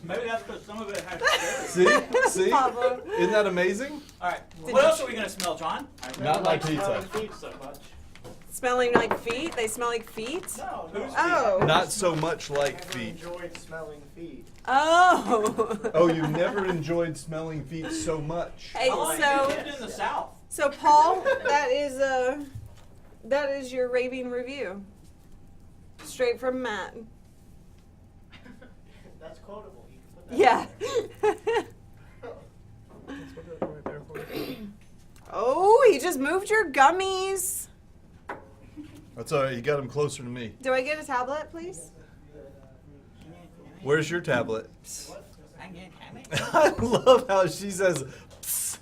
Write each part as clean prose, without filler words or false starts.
Maybe that's because some of it has See? See? Pablo. Isn't that amazing? All right. What else are we going to smell, John? Not like pizza. Feet so much. Smelling like feet? They smell like feet? No, Who's Oh. Not so much like I never feet. enjoyed smelling feet. Oh. Oh, you never enjoyed smelling feet so much. Hey, Oh, so you did in the South. so Paul, that is your raving review. Straight from Matt. That's quotable. You can put that Yeah. Let's put that right there for you. Oh, he just moved your gummies. That's all right. You got them closer to me. Do I get a tablet, please? Where's your tablet? I love how she says, "Psst."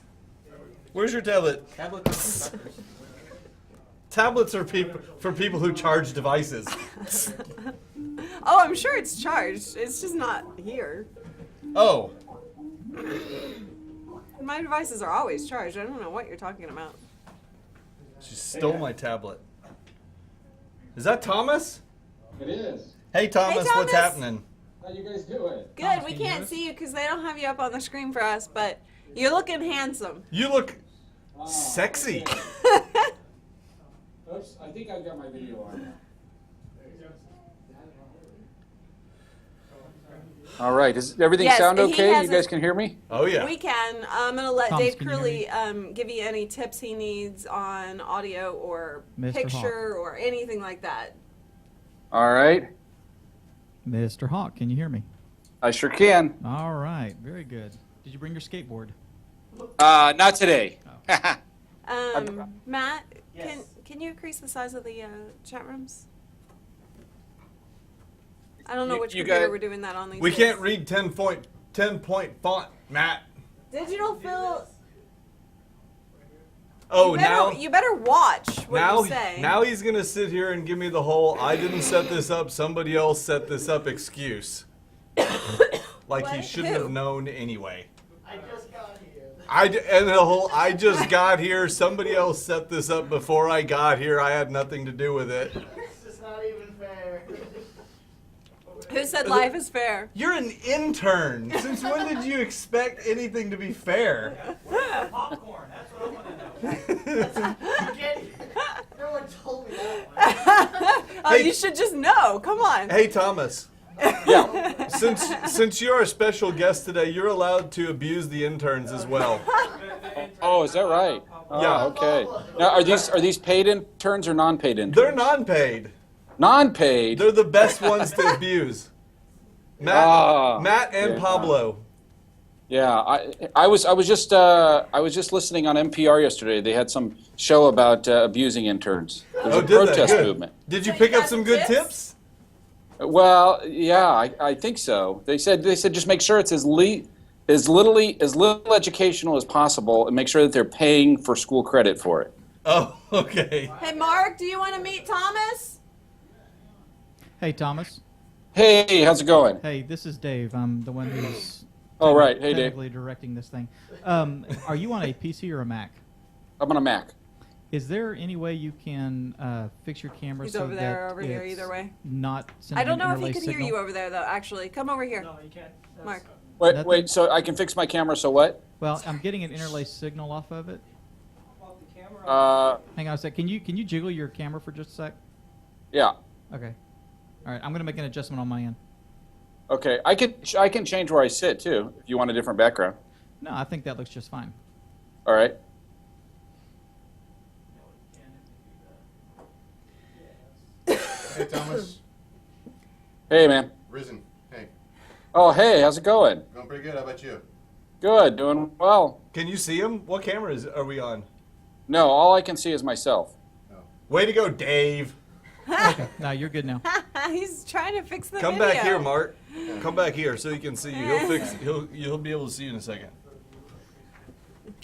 Where's your tablet? Tablets are for people who charge devices. Oh, I'm sure it's charged. It's just not here. Oh. My devices are always charged. I don't know what you're talking about. She stole my tablet. Is that Thomas? It is. Hey, Thomas, Hey, what's Thomas. happening? How you guys doing? Good. We can't see you because they don't have you up on the screen for us, but you're looking handsome. You look sexy. Oops, I think I've got my video on now. All right, does everything Yes, sound he okay? has You guys can hear me? Oh, yeah. We can. I'm going to let Thomas, Dave can you hear Curley give you any tips he needs on audio or Mr. picture or anything like that. All right, Mr. Hawk, can you hear me? I sure can. All right, very good. Did you bring your skateboard? Not today. Matt, Yes. can you increase the size of the chat rooms? I don't know which you computer got- we're doing that on these We days. can't read 10-point font, Matt. Digital fill. Oh, You better watch what now, you say. now he's gonna sit here and give me the whole "I didn't set this up, somebody else set this up" excuse. Like he What? shouldn't Who? have known anyway. I just got here. And the whole "I just got here, somebody else set this up before I got here, I had nothing to do with it." This is not even fair. Who said life is fair? You're an intern. Since when did you expect anything to be fair? Popcorn. That's what I want to know. No one told me that one. Oh, Hey. you should just know. Come on. Hey, Thomas. Yeah. Since you're a special guest today, you're allowed to abuse the interns as well. Oh, is that right? Oh, Yeah. Okay. Now, are these paid interns or non-paid interns? They're non-paid. Non-paid. They're the best ones to abuse. Matt and yeah. Pablo. Yeah, I was just listening on NPR yesterday. They had some show about abusing interns. There's a Did they? protest Good. movement. Did you So pick you up got some some good tips? tips? Well, yeah, I think so. They said just make sure it's as little educational as possible, and make sure that they're paying for school credit for it. Oh, okay. Hey, Mark, do you want to meet Thomas? Hey, Thomas. Hey, how's it going? Hey, this is Dave. I'm the one who's Oh, right. Hey, Dave. technically directing this thing. Are you on a PC or a Mac? I'm on a Mac. Is there any way you can fix your camera He's so over there that or over here, it's either way. not sending I don't know an if he interlaced can hear signal? you over there, though, actually. Come over here. No, you can't. That's- Mark. Wait, Nothing? so I can fix my camera. So what? Well, I'm getting an interlaced signal off of it. Hang on a sec. Can you jiggle your camera for just a sec? Yeah. Okay. All right. I'm gonna make an adjustment on my end. Okay. I can change where I sit too if you want a different background. No, I think that looks just fine. All right. Hey, Thomas. Hey, man. Risen. Hey. Oh, hey, how's it going? Going pretty good. How about you? Good, doing well. Can you see him? What cameras are we on? No, all I can see is myself. Way to go, Dave. No, you're good now. He's trying to fix the Come video. back here, Mark. Come back here so he can see you. You'll be able to see you in a second.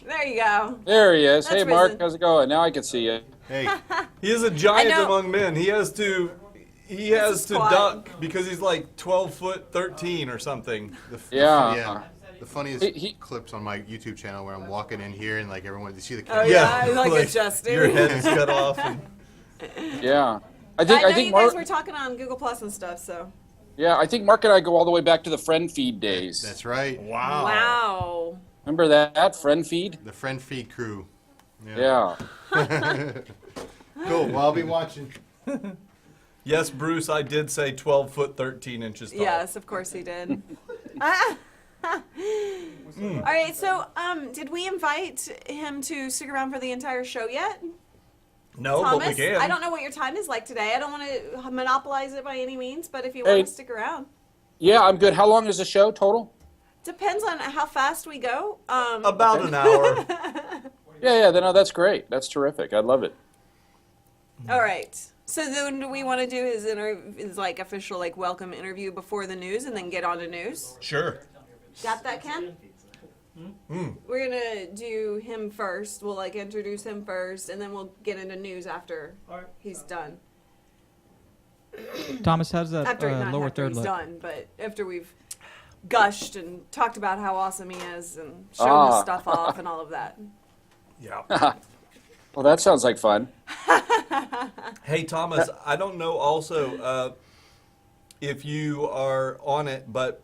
There you go. There he is. That's Hey, Mark, Risen. how's it going? Now I can see you. Hey. He is a giant I know. among men. He has to squad. duck because he's like 12'13" or something. Yeah. Yeah. The funniest He- clips on my YouTube channel where I'm walking in here and like everyone, you see the Oh, camera. yeah, like adjusting. Your head is cut off. And, Yeah. I I know think you Mark. guys were talking on Google Plus and stuff, so. Yeah, I think Mark and I go all the way back to the friend feed days. That's right. Wow. Remember that friend feed? The friend feed crew. Yeah. Cool. Well, I'll be watching. Yes, Bruce, I did say 12 foot 13 inches tall. Yes, of course he did. All right, so did we invite him to stick around for the entire show yet? No, Thomas, but we can. I don't know what your time is like today. I don't want to monopolize it by any means, but if you want to stick around. Yeah, I'm good. How long is the show total? Depends on how fast we go. About an hour. Yeah, no, that's great. That's terrific. I love it. All right. So then do we want to do his like official like welcome interview before the news and then get on to news? Sure. Got that, Ken? We're gonna do him first. We'll like introduce him first, and then we'll get into news after he's done. Thomas, how's that After not lower after third he's look? done, but after we've gushed and talked about how awesome he is and shown his stuff off and all of that. Yeah. Well, that sounds like fun. Hey, Thomas, I don't know also if you are on it, but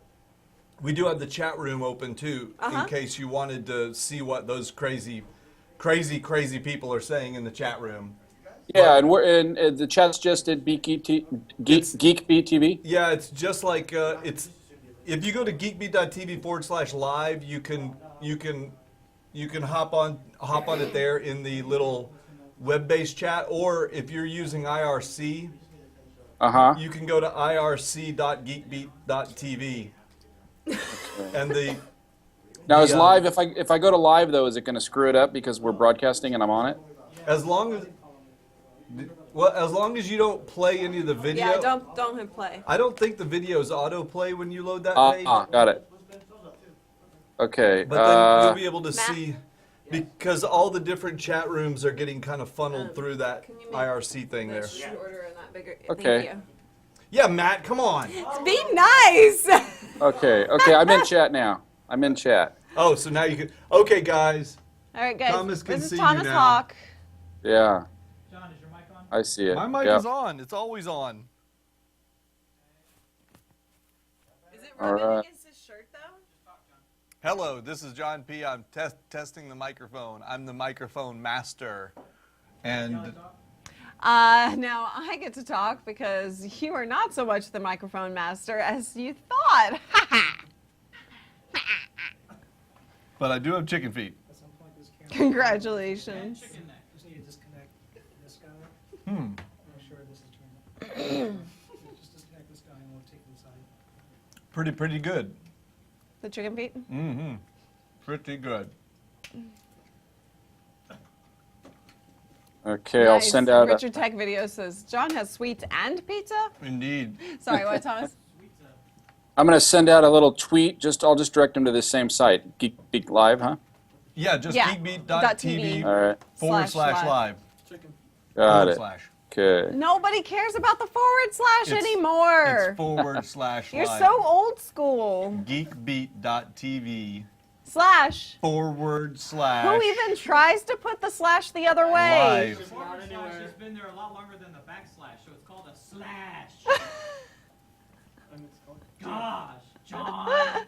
we do have the chat room open too, in case you wanted to see what those crazy people are saying in the chat room. Yeah, and we're in the chat's just at Geek Beat TV. Yeah, it's just like it's. If you go to geekbeat.tv/live, you can hop on it there in the little web-based chat, or if you're using IRC, you can go to irc.geekbeat.tv. And Now is live. If I go to live though, is it going to screw it up because we're broadcasting and I'm on it? as long as you don't play any of the video. Yeah, don't hit play. I don't think the videos autoplay when you load that page. Got it. Okay. But then you'll be able to see, because all the different chat rooms are getting kind of funneled through that can you make IRC thing there. Order in that bigger. Okay. Thank you. Yeah, Matt, come on. Be nice. Okay. I'm in chat now. I'm in chat. Oh, so now you can. Okay, guys. All right, guys. Thomas can this see is you Thomas now. Hawk. Yeah, John, is your mic on? I see it. My mic Yeah. is on. It's always on. Is it All rubbing right. against his shirt though? Hello, this is John P. I'm testing the microphone. I'm the microphone master. And Now I get to talk because you are not so much the microphone master as you thought. but I do have chicken feet. Congratulations. Just need to disconnect this guy. Make sure this is turned up. Just disconnect this guy and we'll take it inside. Pretty good. The chicken feet? Mm-hmm. Pretty good. Okay, I'll Nice. send out. Richard Tech Video says John has sweets and pizza. Indeed. Sorry, what, Thomas? I'm going to send out a little tweet. I'll just direct them to the same site, Geek Beat Live, huh? Yeah, just Yeah. geekbeat.tv All right, /live. got it. / Okay. Nobody cares about the forward slash It's- anymore. It's / You're live. so old school. Geekbeat.tv / / Who even tries to put the slash the other way? live. Forward slash has been there a lot longer than the backslash, so it's called a slash. Gosh, John.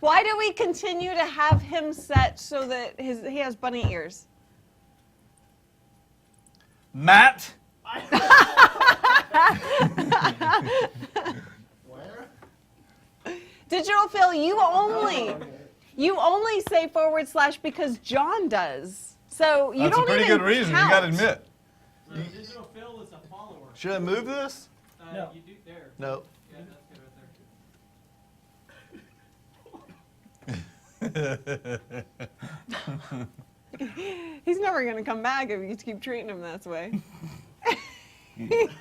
Why do we continue to have him set so that he has bunny ears? Matt. Digital Phil, you only say / because John does. So you That's a don't pretty even good reason. count. You got to admit. Digital Phil is a follower. Should I move this? No. You do there. No. Yeah, that's good right there. He's never going to come back if you keep treating him that way. What's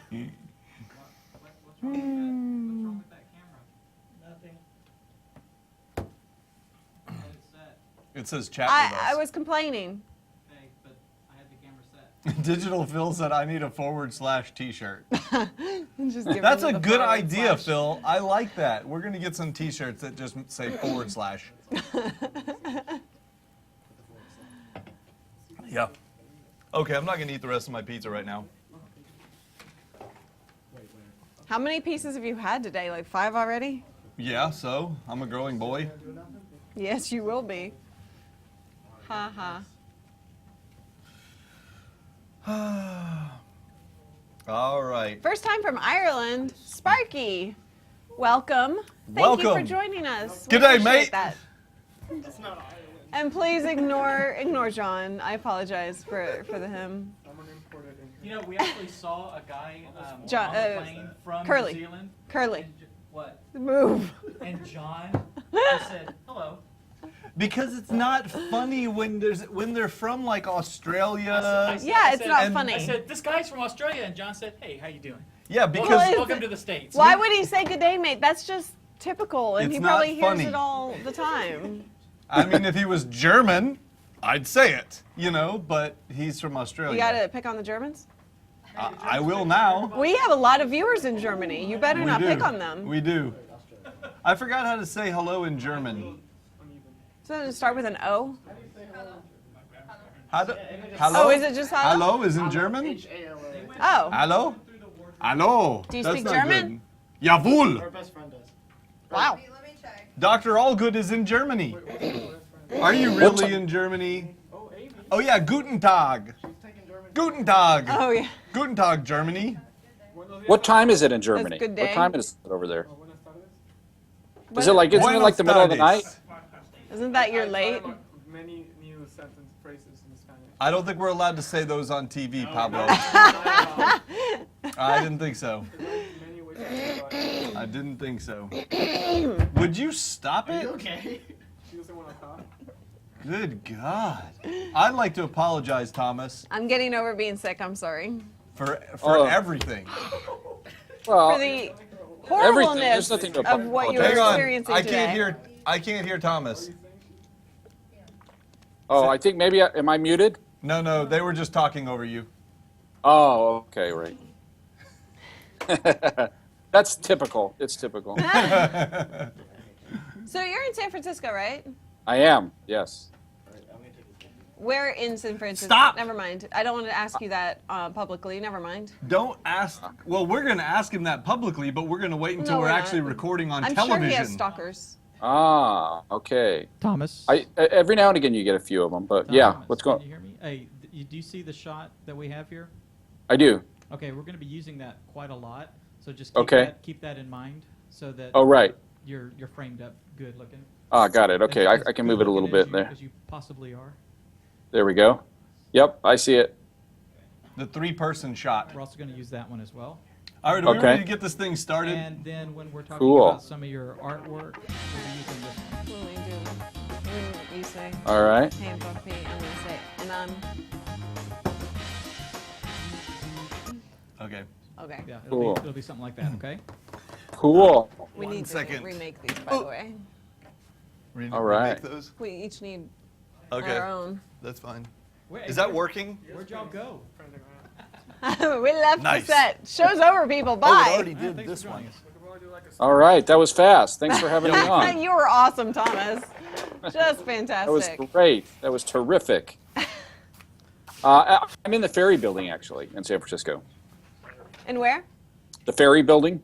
wrong with that camera? Nothing. What it set? It says chat with us. I was complaining. Okay, but I had the camera set. Digital Phil said I need a / t-shirt. Just give That's him a the good / idea, Phil. I like that. We're going to get some t-shirts that just say / Yeah. Okay, I'm not going to eat the rest of my pizza right now. How many pieces have you had today? Like 5 already? Yeah, so I'm a growing boy. Yes, you will be. Ha ha. All right. First time from Ireland, Sparky. Welcome. Thank you for Welcome. joining us. Good We day, appreciate mate. That. That's not Ireland. And please ignore John. I apologize for the him. Someone imported in You here. know, we actually saw a guy John- on the plane from Curly. New Zealand. Curly, And what? move. And John just said, hello. Because it's not funny when they're from like Australia. Yeah, it's not and- funny. I said, this guy's from Australia. And John said, hey, how you doing? Yeah, Well, because it's- Welcome to the States. Why would he say good day, mate? That's just typical, and It's he not probably hears funny. it all the time. I mean, if he was German, I'd say it, you know. But he's from Australia. You gotta pick on the Germans? I will now. We have a lot of viewers in Germany. You better not pick on them. We do. I forgot how to say hello in German. So does it start with an O? How do, hello? Oh, is it just hello? Hello is in German? H-A-L-A. Oh. Hello? Hello. Do you That's speak not German? Good. Jawohl. Our best friend does. Wow. Dr. Allgood is in Germany. Are you really in Germany? Oh, Amy. Oh yeah, Guten Tag. She's taking German. Guten Tag. Oh, yeah. Guten Tag, Germany. What time is it in Germany? good day. What time is it over there? When I started this? Is it like isn't it like the middle of the night? Isn't that you're late? Many new sentence phrases in Spanish. I don't think we're allowed to say those on TV, Pablo. I didn't think so. Many ways to say it. I didn't think so. Would you stop it? Okay. She doesn't want to talk. Good God. I'd like to apologize, Thomas, I'm getting over being sick. I'm sorry. for Oh. everything. Well, For the Everything. horribleness There's nothing to of what you're Hang on. experiencing I today. can't hear. I can't hear Thomas. oh, I think maybe am I muted? No, they were just talking over you. Oh, okay, right. That's typical. It's typical. So you're in San Francisco, right? I am. Yes. Where in San Francisco? Stop! Never mind. I don't want to ask you that publicly. Never mind. Don't ask. Well, we're going to ask him that publicly, but we're going to wait until No, we're we're not. actually recording on I'm television. sure he has stalkers. Ah, okay. Thomas. Every now and again you get a few of them, but yeah. Thomas, What's Can going? you hear me? Hey, do you see the shot that we have here? I do. Okay, we're going to be using that quite a lot, so just keep that in mind, so that Oh, right. you're framed up good looking. Ah, got it. Okay, As I can move it a little good-looking bit there. as you possibly are. There we go. Yep, I see it. The 3-person shot. We're also going to use that one as well. All right, are we Okay. ready to get this thing started? And then when we're talking Cool. about some of your artwork, we'll be using this one. What will you do? When you say, All right. hey, Buffy, I'm going to say, and I'm, Okay. okay. Yeah, Cool. it'll be something like that, okay? Cool. We One need second. to remake these, by the way. Ready All to right. remake those? We each need Okay. our own. That's fine. Wait, Is that working? Where'd y'all go? We left Nice. the set. Show's over, people. Oh, it Bye. already did Thanks this for one. joining us. All right, that was fast. Thanks for having me on. You were awesome, Thomas. Just That was fantastic. great. That was terrific. I'm in the Ferry Building actually in San Francisco. And where? The Ferry Building.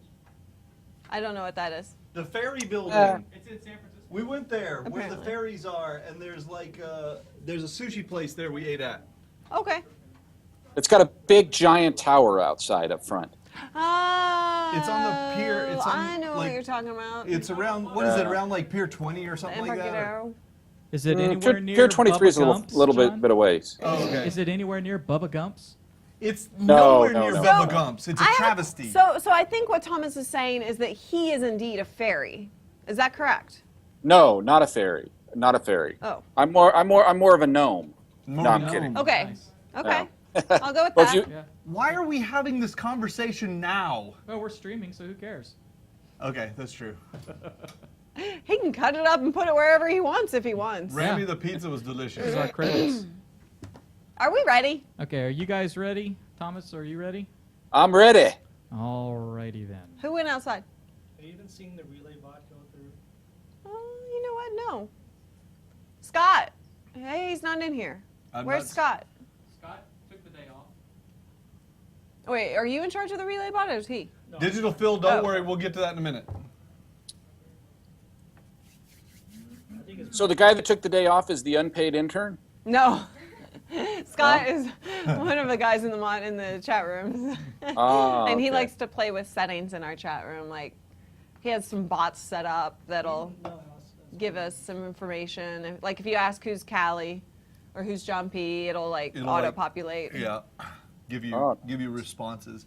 I don't know what that is. The ferry building. It's in San Francisco. We went there where the Apparently. ferries are, and there's like there's a sushi place there we ate at. Okay. It's got a big giant tower outside up front. Oh, It's on the pier. It's on, I know what like, you're talking about. It's around what is it? Around like Pier 20 or something like that. or- Embarcadero. Is it anywhere Pier, near Pier 23 is a Bubba little, Gump's, little John? bit a ways. Oh, okay. Is it anywhere near Bubba Gump's? It's No, nowhere no, near no. Bubba So, Gump's. It's a I have- travesty. So I think what Thomas is saying is that he is indeed a fairy. Is that correct? No, not a ferry. Not a ferry. Oh. I'm more of a gnome. No, I'm No. kidding. Okay. Nice. Okay. I'll go with Well, that. if you, Yeah. Why are we having this conversation now? Well, we're streaming, so who cares? Okay, that's true. He can cut it up and put it wherever he wants if he wants. Randy, Yeah. the pizza was Here's delicious. our credits. Are we ready? Okay, are you guys ready? Thomas, are you ready? I'm ready. Alrighty then. Who went outside? Have you even seen the relay bot go through? Oh, you know what? No. Scott. Hey, he's not in here. I'm Where's not- Scott took the day off. Wait, are you in charge of the relay bot or is he? Digital Phil, don't worry, we'll get to that in a minute. So the guy that took the day off is the unpaid intern? No. Scott is one of the guys in the chat rooms. And he okay. likes to play with settings in our chat room. Like, he has some bots set up that'll give us some information. Like, if you ask who's Callie or who's John P, it'll auto-populate. Yeah, give you responses.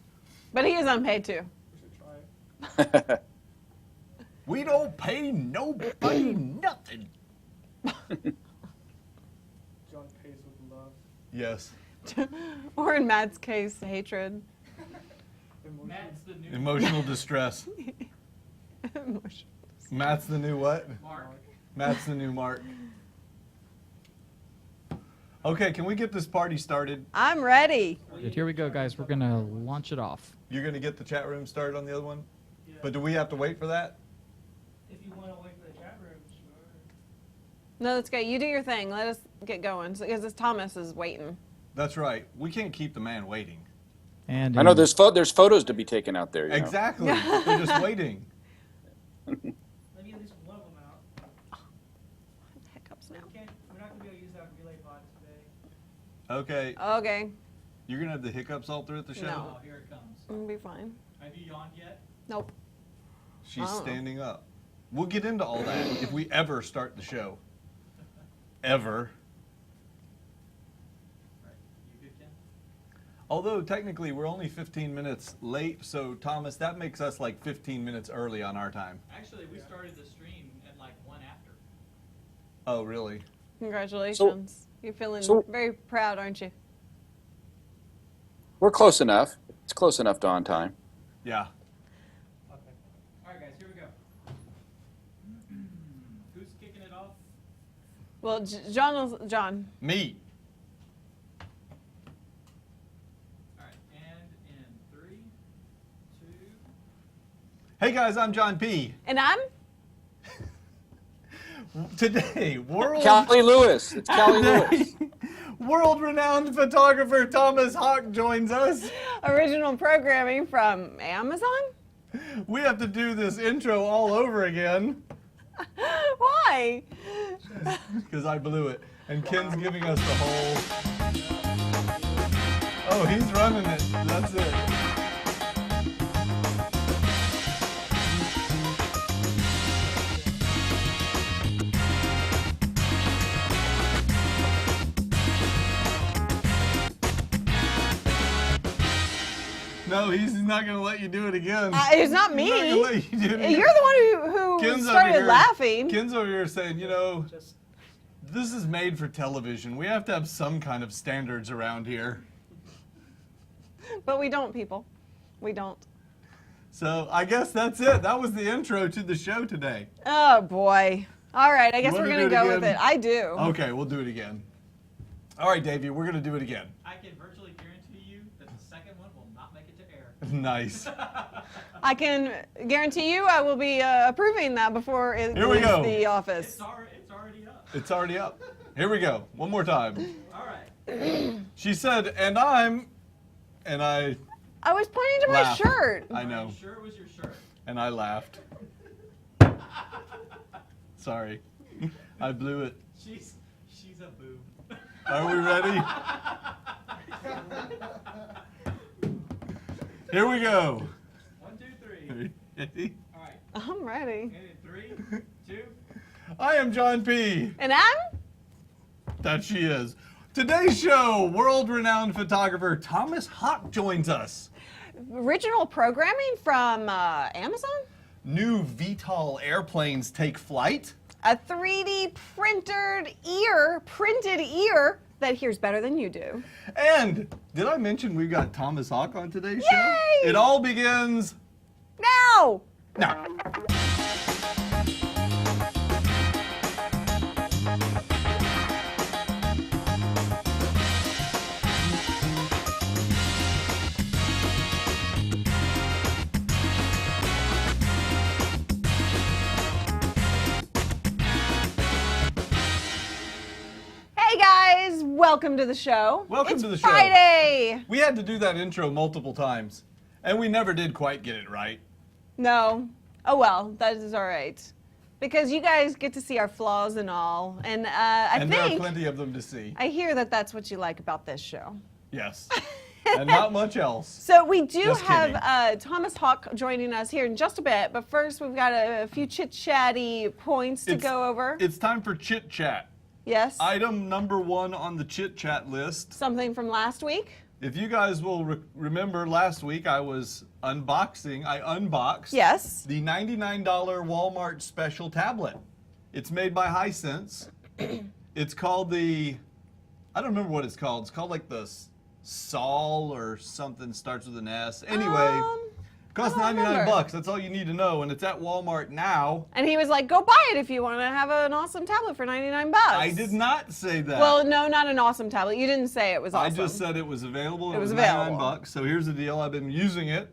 But he is unpaid too. We don't pay nobody nothing. John pays with love. Yes. Or in Matt's case, hatred. Matt's the new Emotional distress. Matt's the new what? Mark. Matt's the new Mark. Okay, can we get this party started? I'm ready. Here we go, guys. We're going to launch it off. You're going to get the chat room started on the other one? But do we have to wait for that? If you want to wait for the chat room, sure. No, that's good. You do your thing. Let us get going. Because Thomas is waiting. That's right. We can't keep the man waiting. And I know there's photos to be taken out there. You know? Exactly. They're just waiting. Let me get at least one of them out. Hiccups now. We're not going to be able to use that relay pod today. Okay. Okay. You're going to have the hiccups all through the show? No. Oh, here it comes. We'll be fine. Have you yawned yet? Nope. She's Oh. standing up. We'll get into all that if we ever start the show. Ever. Right. You good, Ken? Although technically we're only 15 minutes late, so Thomas, that makes us like 15 minutes early on our time. Actually, we started the stream at like 1 after. Oh, really? Congratulations. You're feeling very proud, aren't you? We're close enough. It's close enough to on time. Yeah. Okay. All right, guys, here we go. Who's kicking it off? Well, John. Me. All right, and in 3, 2. Hey guys, I'm John P. And I'm? Today, Callie Lewis. It's Callie Lewis. world-renowned photographer Thomas Hawk joins us. Original programming from Amazon? We have to do this intro all over again Why? because I blew it. And Ken's giving us the whole... Oh, he's running it. That's it. No, he's not going to let you do it again. It's not me. He's not gonna let you do it again. You're the one who Ken's over started here- laughing. Ken's over here saying, you know, Just this is made for television. We have to have some kind of standards around here. But we don't, people. We don't. So I guess that's it. That was the intro to the show today. Oh, boy. All right, I guess You we're wanna going do to it go with again? it. I do. Okay, we'll do it again. All right, Davey, we're going to do it again. I can virtually guarantee you that the second one will not make it to air. Nice. I can guarantee you I will be approving that before it Here we leaves go. the office. It's already up. It's already up. Here we go. One more time. All right. She said, and I'm, and I was pointing to my laughed. shirt. I Are know. you sure it was your shirt? And I laughed. Sorry. I blew it. She's a boob. Are we ready? Here we go. 1, 2, 3. All right. I'm ready. And in 3, 2. I am John P. And I'm? That she is. Today's show, world-renowned photographer Thomas Hawk joins us. Original programming from Amazon? New VTOL airplanes take flight. A 3D printed ear that hears better than you do. And did I mention we've got Thomas Hawk on today's show? Yay! It all begins Now! now. Hey guys, welcome to the show. Welcome It's to the show. Friday. We had to do that intro multiple times. And we never did quite get it right. No. Oh well, that is all right. Because you guys get to see our flaws and all. And I And there are think, plenty of them to see. I hear that that's what you like about this show. Yes. And not much else. So we do Just have Thomas Hawk joining us here in just a bit, but first we've got a few chit-chatty points to go over. It's time for chit chat. Yes? Item number 1 on the chit chat list. Something from last week? If you guys will remember last week, I unboxed Yes. the $99 Walmart special tablet. It's made by Hisense. It's called I don't remember what it's called. It's called like the Sol or something, starts with an S. Anyway, costs I don't 99 remember. bucks. That's all you need to know. And it's at Walmart now. And he was like, go buy it if you want to have an awesome tablet for 99 bucks. I did not say that. Well, no, not an awesome tablet. You didn't say it was awesome. I just said it was available. It was 99 available. bucks. So here's the deal. I've been using it.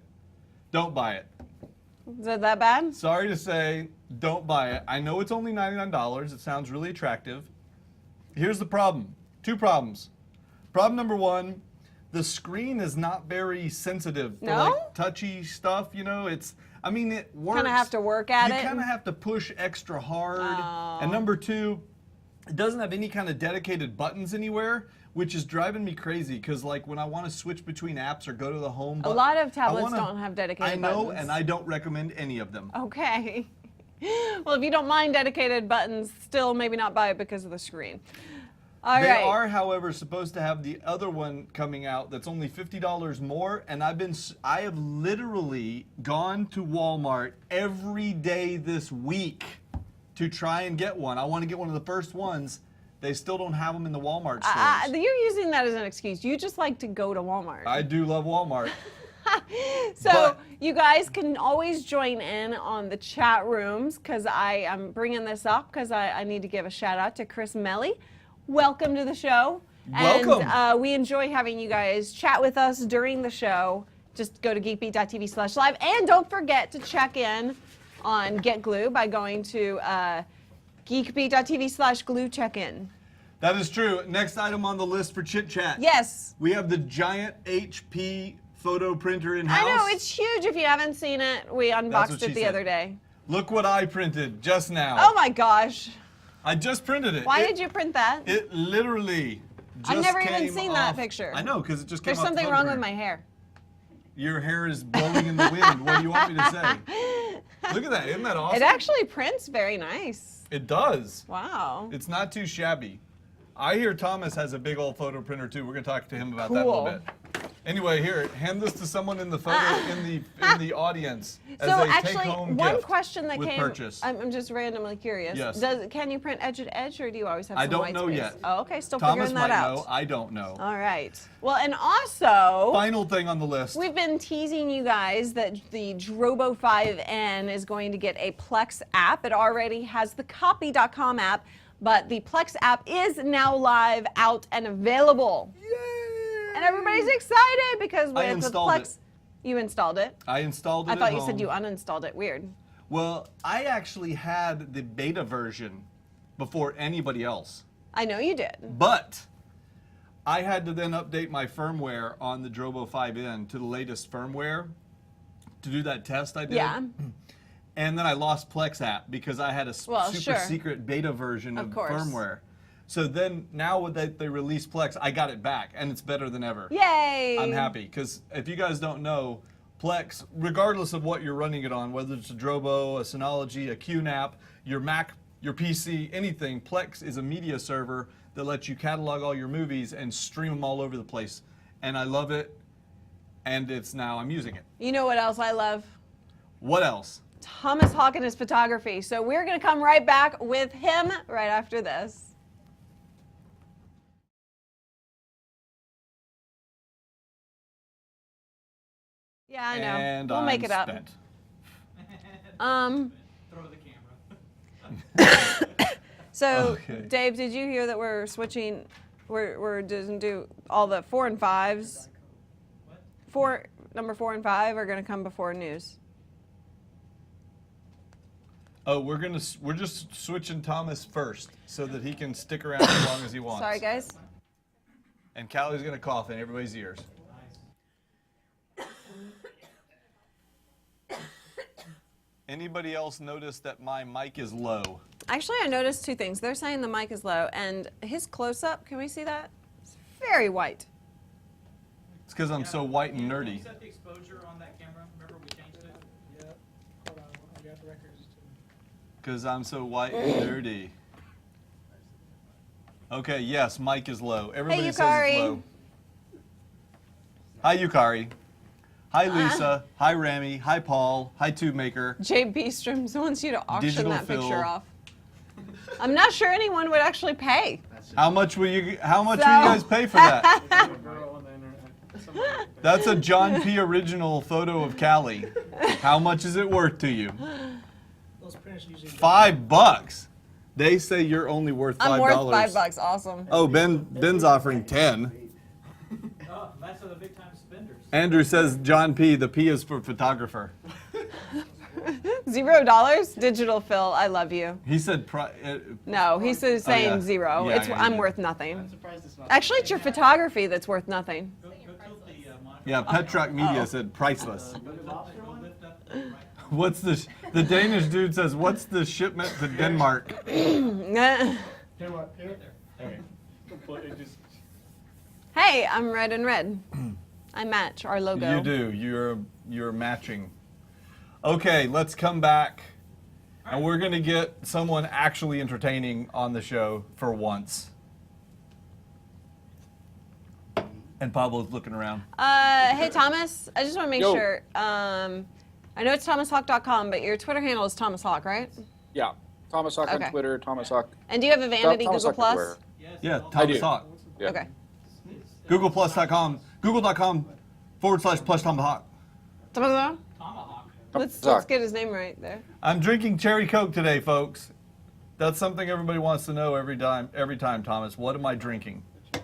Don't buy it. Is it that bad? Sorry to say, don't buy it. I know it's only $99. It sounds really attractive. Here's the problem. 2 problems. Problem number 1, the screen is not very sensitive for No? like touchy stuff, you know. It works. Kinda have to work at it? You kind of have to push extra hard. Oh. And number 2, it doesn't have any kind of dedicated buttons anywhere, which is driving me crazy because like when I want to switch between apps or go to the home A button, lot of tablets I wanna- don't have dedicated I know, buttons. and I don't recommend any of them. Okay. Well, if you don't mind dedicated buttons, still maybe not buy it because of the screen. All They right. are, however, supposed to have the other one coming out that's only $50 more, and I have literally gone to Walmart every day this week to try and get one. I want to get one of the first ones. They still don't have them in the Walmart stores. You're using that as an excuse. You just like to go to Walmart. I do love Walmart. So But- you guys can always join in on the chat rooms because I am bringing this up because I need to give a shout out to Chris Melly. Welcome to the show. Welcome. And we enjoy having you guys chat with us during the show. Just go to geekbeat.tv/live. And don't forget to check in on Get Glue by going to geekbeat.tv/glue check-in. That is true. Next item on the list for Chit Chat. Yes. We have the giant HP photo printer in house. I know, it's huge if you haven't seen it. We what unboxed she it the said. other day. Look what I printed just now. Oh my gosh. I just printed it. Why It- did you print that? It literally just I've never even came seen that off- picture. I know, because it just came There's off the something photo wrong with printer. my hair. Your hair is blowing in the wind. What do you want me to say? Look at that. Isn't that awesome? It actually prints very nice. It does. Wow. It's not too shabby. I hear Thomas has a big old photo printer too. We're going to talk to him about that in a little Cool. bit. Anyway, here, hand this to someone in the photo in the audience as So a actually, take-home one gift question that with came, purchase. I'm just randomly curious. Yes. Can you print edge to edge, or do you always have I some don't white know space? yet. Oh, okay, still Thomas figuring that might out. know. I don't know. All right. Well, and also, Final thing on the list. we've been teasing you guys that the Drobo 5N is going to get a Plex app. It already has the copy.com app, but the Plex app is now live, out, and available. Yay! And everybody's excited because I with the installed Plex, it. you installed it. I installed it I at thought you home. said you uninstalled it. Weird. Well, I actually had the beta version before anybody else. I know you did. But I had to then update my firmware on the Drobo 5N to the latest firmware to do that test I did. Yeah. And then I lost Plex app because I had a Well, super sure. secret beta version Of of course. firmware. So then now with that they released Plex, I got it back and it's better than ever. Yay! I'm happy because if you guys don't know, Plex, regardless of what you're running it on, whether it's a Drobo, a Synology, a QNAP, your Mac, your PC, anything, Plex is a media server that lets you catalog all your movies and stream them all over the place. And I love it, and I'm using it. You know what else I love? What else? Thomas Hawk and his photography. So we're going to come right back with him right after this. Yeah, I know. And we'll I'm make it up. spent. Throw the camera. So, Okay. Dave, did you hear that we're switching? We're doesn't do all the 4 and 5s. Number 4 and 5 are going to come before news. Oh, we're just switching Thomas first so that he can stick around as long as he wants. Sorry, guys. And Callie's gonna cough in everybody's ears. Anybody else notice that my mic is low? Actually, I noticed two things. They're saying the mic is low, and his close-up, can we see that? It's very white. It's because I'm so white and Can you nerdy. set the exposure on that camera? Remember we changed it? Yep. Hold on, I got the records too. Because I'm so white and nerdy. Okay, yes, mic is low. Everybody says Yukari. it's low. Hi, Yukari. Hi, Lisa. Hi, Rami. Hi, Paul. Hi, TubeMaker. Jay Beestrom's wants you to auction Digital that Phil. picture off. I'm not sure anyone would actually pay. How much will you guys pay for that? That's a John P. original photo of Callie. How much is it worth to you? Those printers usually. $5. They say you're only worth $5. I'm worth $5. Awesome. Oh, Ben's offering 10. Oh, that's for the big time spenders. Andrew says John P. The P is for photographer. $0? Digital Phil, I love you. He said No, he's saying yeah. zero. Yeah, yeah, I'm yeah. worth nothing. I'm surprised it's not. Actually, it's your photography that's worth nothing. Go tilt the monitor. yeah. Petrock Media Uh-oh. said priceless. Go lift up the right. What's the Danish dude says? What's the shipment to Denmark? Here what? Here? There. Hey, I'm red and red. I match our logo. You do. You're matching. Okay, let's come back, and we're gonna get someone actually entertaining on the show for once. And Pablo's looking around. Hey Thomas, I just want to make Yo. sure. I know it's ThomasHawk.com, but your Twitter handle is Thomas Hawk, right? Yeah. Thomas Hawk Okay. on Twitter, Thomas Hawk. And do you have a Vanity Thomas Google Hawk Plus? everywhere. Yes, Yeah, all- Thomas do. Hawk. Yeah. Okay. Googleplus.com. Google.com/+Thomas Hawk. Tomahawk. Let's get his name right there. I'm drinking cherry Coke today, folks. That's something everybody wants to know every time, Thomas. What am I drinking? Today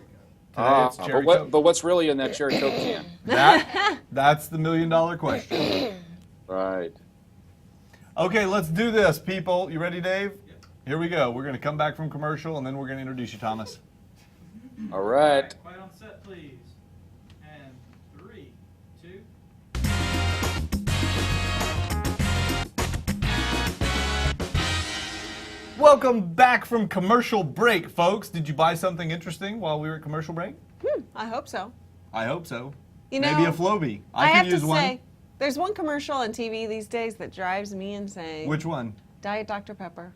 it's cherry Coke. But what's really in that cherry Coke can? That's the $1 million question. Right. Okay, let's do this, people. You ready, Dave? Here we go. We're going to come back from commercial, and then we're going to introduce you, Thomas. All right. Quiet on set, please. And 3, 2. Welcome back from commercial break, folks. Did you buy something interesting while we were at commercial break? I hope so. I hope so. You know, Maybe a Flowbee. I have could use to one. say, there's one commercial on TV these days that drives me insane. Which one? Diet Dr. Pepper.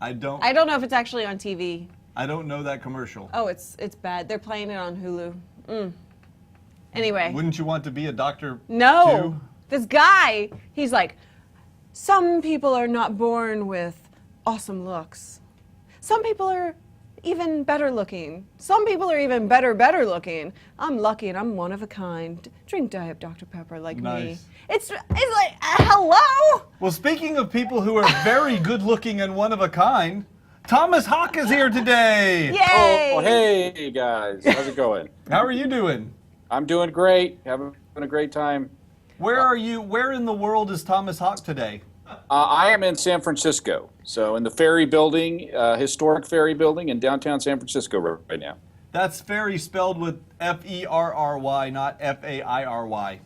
I don't know if it's actually on TV. know that commercial. Oh, it's bad. They're playing it on Hulu. Anyway. Wouldn't you want to be a doctor No. too? This guy, he's like, some people are not born with awesome looks. Some people are even better looking. Some people are even better looking. I'm lucky and I'm one of a kind. Drink Diet Dr. Pepper like me. Nice. It's like, hello? Well, speaking of people who are very good looking and one of a kind, Thomas Hawk is here today. Yay! Oh, hey guys, how's it going? How are you doing? I'm doing great. Having a great time. Where are you? Where in the world is Thomas Hawk today? I am in San Francisco, so in the Ferry Building, historic Ferry Building in downtown San Francisco right now. That's ferry spelled with F-E-R-R-Y, not F-A-I-R-Y.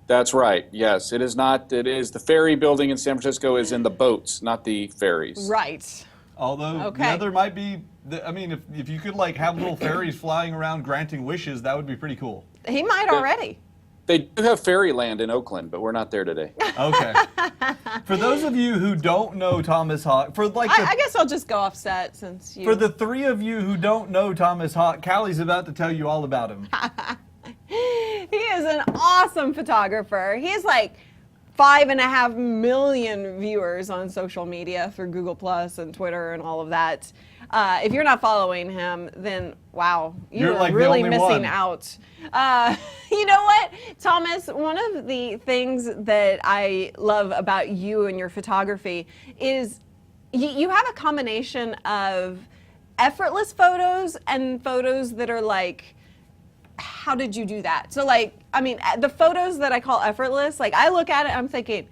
That's right. Yes, it is not. It is the Ferry Building in San Francisco is in the boats, not the ferries. Right. Although Okay. the other might be, I mean, if you could like have little fairies flying around granting wishes, that would be pretty cool. He might already. They do have Fairyland in Oakland, but we're not there today. Okay. For those of you who don't know Thomas Hawk, for like I guess I'll just go offset since you. for the three of you who don't know Thomas Hawk, Callie's about to tell you all about him. He is an awesome photographer. He has like 5.5 million viewers on social media for Google Plus and Twitter and all of that. If you're not following him, then wow, You're you're like the really only missing one. out. You know what, Thomas? One of the things that I love about you and your photography is you have a combination of effortless photos and photos that are like, how did you do that? So like, I mean, the photos that I call effortless, like I look at it, I'm thinking,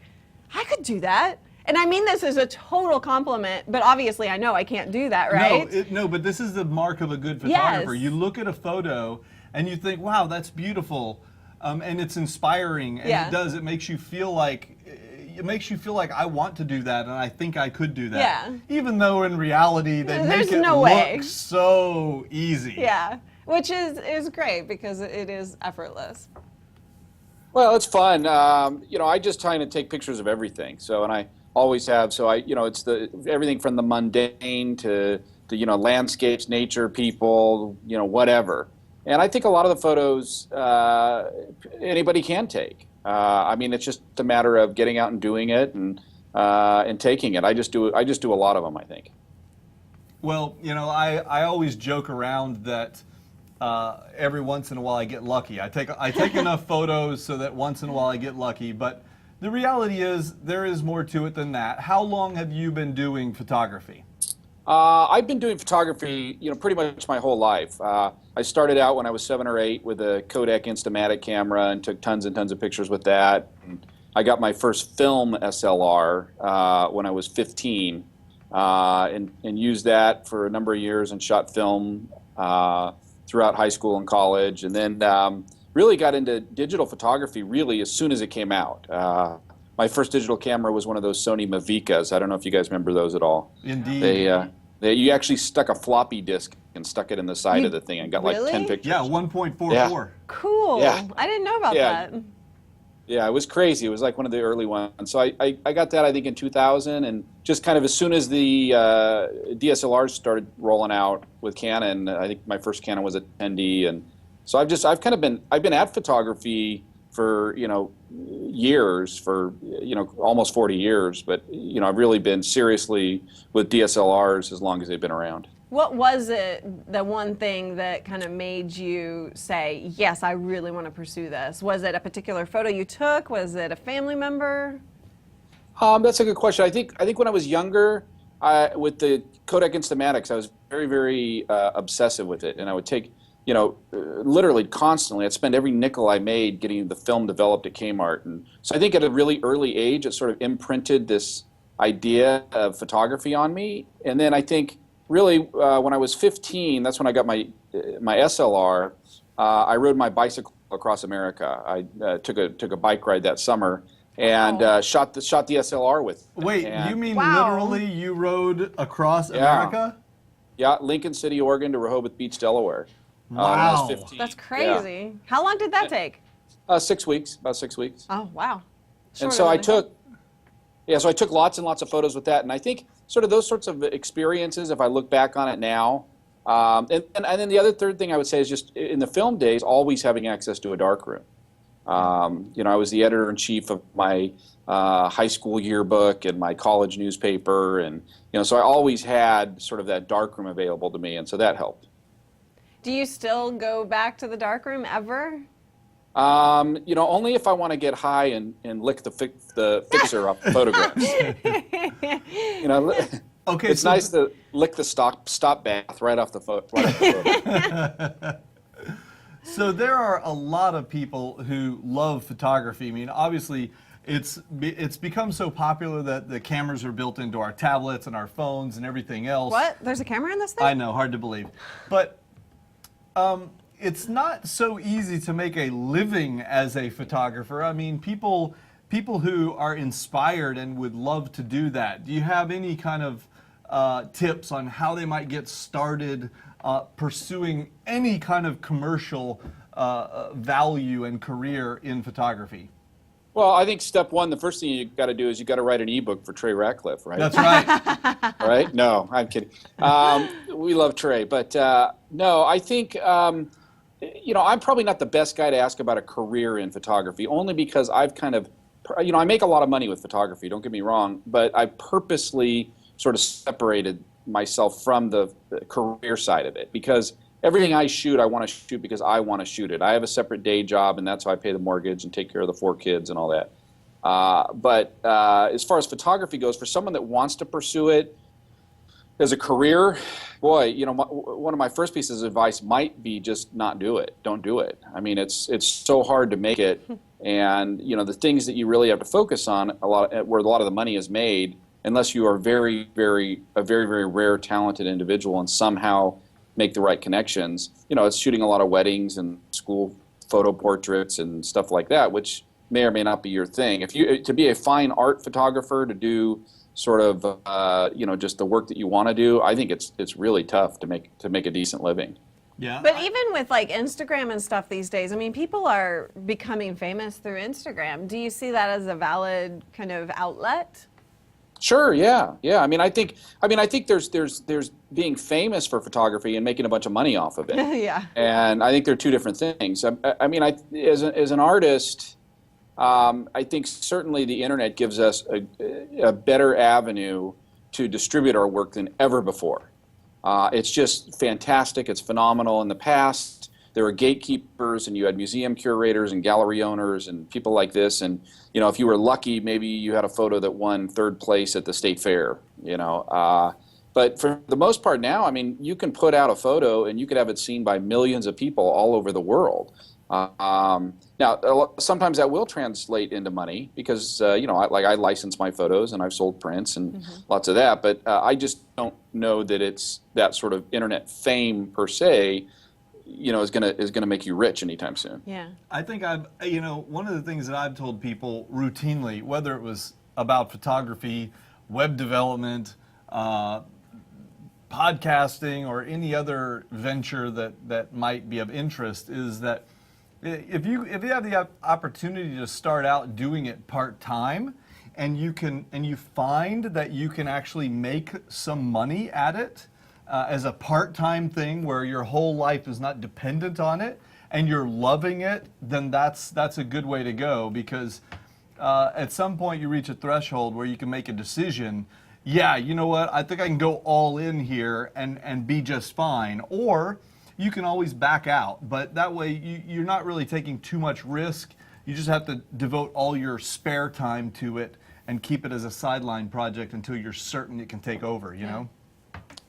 I could do that. And I mean this as a total compliment, but obviously I know I can't do that, right? No, but this is the mark of a good photographer. Yes. You look at a photo and you think, wow, that's beautiful, and it's inspiring, and Yeah. it does. It makes you feel like it makes you feel like I want to do that and I think I could do that. Yeah. Even though in reality they There's make it no look way. so easy. Yeah, which is great because it is effortless. Well, it's fun. You know, I just try to take pictures of everything. So, and I always have. So it's everything from the mundane to landscapes, nature, people, whatever. And I think a lot of the photos anybody can take. I mean, it's just a matter of getting out and doing it and taking it. I just do a lot of them, I think. Well, I always joke around that every once in a while I get lucky. I take enough photos so that once in a while I get lucky, but the reality is there is more to it than that. How long have you been doing photography? I've been doing photography, pretty much my whole life. I started out when I was 7 or 8 with a Kodak Instamatic camera and took tons and tons of pictures with that. And I got my first film SLR when I was 15 and used that for a number of years and shot film throughout high school and college. And then really got into digital photography really as soon as it came out. My first digital camera was one of those Sony Mavicas. I don't know if you guys remember those at all. Indeed. You actually stuck a floppy disk and stuck it in the side of the thing and got like 10 pictures. Yeah, 1.44. Yeah. Cool. Yeah. I didn't know about Yeah. that. Yeah, it was crazy. It was like one of the early ones. So I got that, I think, in 2000. And just kind of as soon as the DSLRs started rolling out with Canon, I think my first Canon was a 10D. And so I've been at photography for, years, for, almost 40 years. But, I've really been seriously with DSLRs as long as they've been around. What was it, the one thing that kind of made you say, yes, I really want to pursue this? Was it a particular photo you took? Was it a family member? That's a good question. I think when I was younger, with the Kodak Instamatics, I was very, very obsessive with it, and I would take, literally constantly. I'd spend every nickel I made getting the film developed at Kmart, and so I think at a really early age, it sort of imprinted this idea of photography on me, and then I think really when I was 15, that's when I got my SLR. I rode my bicycle across America. I took a bike ride that summer. And shot the SLR with. Wait, and, you mean Wow. literally you rode across America? Yeah, Lincoln City, Oregon to Rehoboth Beach, Delaware. When I Wow. was 15. That's crazy. How long did that take? 6 weeks, about 6 weeks. Oh, wow. And Shorter so than I thought. took lots and lots of photos with that. And I think sort of those sorts of experiences, if I look back on it now, and then the other third thing I would say is just in the film days, always having access to a darkroom. I was the editor-in-chief of my high school yearbook and my college newspaper, and so I always had sort of that darkroom available to me, and so that helped. Do you still go back to the darkroom ever? Only if I want to get high and lick the fixer off the photographs. Okay, it's so nice to lick the stop bath right off the photo. So there are a lot of people who love photography. I mean, obviously, it's become so popular that the cameras are built into our tablets and our phones and everything else. What? There's a camera in this thing? I know, hard to believe. But it's not so easy to make a living as a photographer. I mean, people who are inspired and would love to do that. Do you have any kind of tips on how they might get started pursuing any kind of commercial value and career in photography? Well, I think step one, the first thing you got to do is you got to write an ebook for Trey Ratcliffe, right? That's right. Right? No, I'm kidding. We love Trey, but no, I think I'm probably not the best guy to ask about a career in photography, only because I've kind of, I make a lot of money with photography. Don't get me wrong, but I purposely sort of separated myself from the career side of it, because everything I shoot, I want to shoot because I want to shoot it. I have a separate day job, and that's how I pay the mortgage and take care of the 4 kids and all that. But as far as photography goes, for someone that wants to pursue it as a career, boy, one of my first pieces of advice might be just not do it. Don't do it. I mean, it's so hard to make it, and the things that you really have to focus on where a lot of the money is made, unless you are a very, very rare, talented individual and somehow make the right connections. It's shooting a lot of weddings and school photo portraits and stuff like that, which may or may not be your thing. If you to be a fine art photographer, to do sort of just the work that you want to do, I think it's really tough to make a decent living. Yeah. But even with like Instagram and stuff these days, I mean, people are becoming famous through Instagram. Do you see that as a valid kind of outlet? Sure, yeah. I mean, I think there's being famous for photography and making a bunch of money off of it. Yeah. And I think they're two different things. I mean, as an artist, I think certainly the internet gives us a better avenue to distribute our work than ever before. It's just fantastic. It's phenomenal. In the past, there were gatekeepers, and you had museum curators and gallery owners and people like this. And if you were lucky, maybe you had a photo that won 3rd place at the state fair. But for the most part now, I mean, you can put out a photo and you could have it seen by millions of people all over the world. Now, sometimes that will translate into money because, I license my photos and I've sold prints and lots of that. But I just don't know that it's that sort of internet fame per se, is gonna make you rich anytime soon. Yeah. I think one of the things that I've told people routinely, whether it was about photography, web development, podcasting, or any other venture that might be of interest, is that if you have the opportunity to start out doing it part-time, and you find that you can actually make some money at it as a part-time thing where your whole life is not dependent on it, and you're loving it, then that's a good way to go, because at some point you reach a threshold where you can make a decision. Yeah, you know what? I think I can go all in here and be just fine. Or you can always back out, but that way you're not really taking too much risk. You just have to devote all your spare time to it and keep it as a sideline project until you're certain it can take over, know?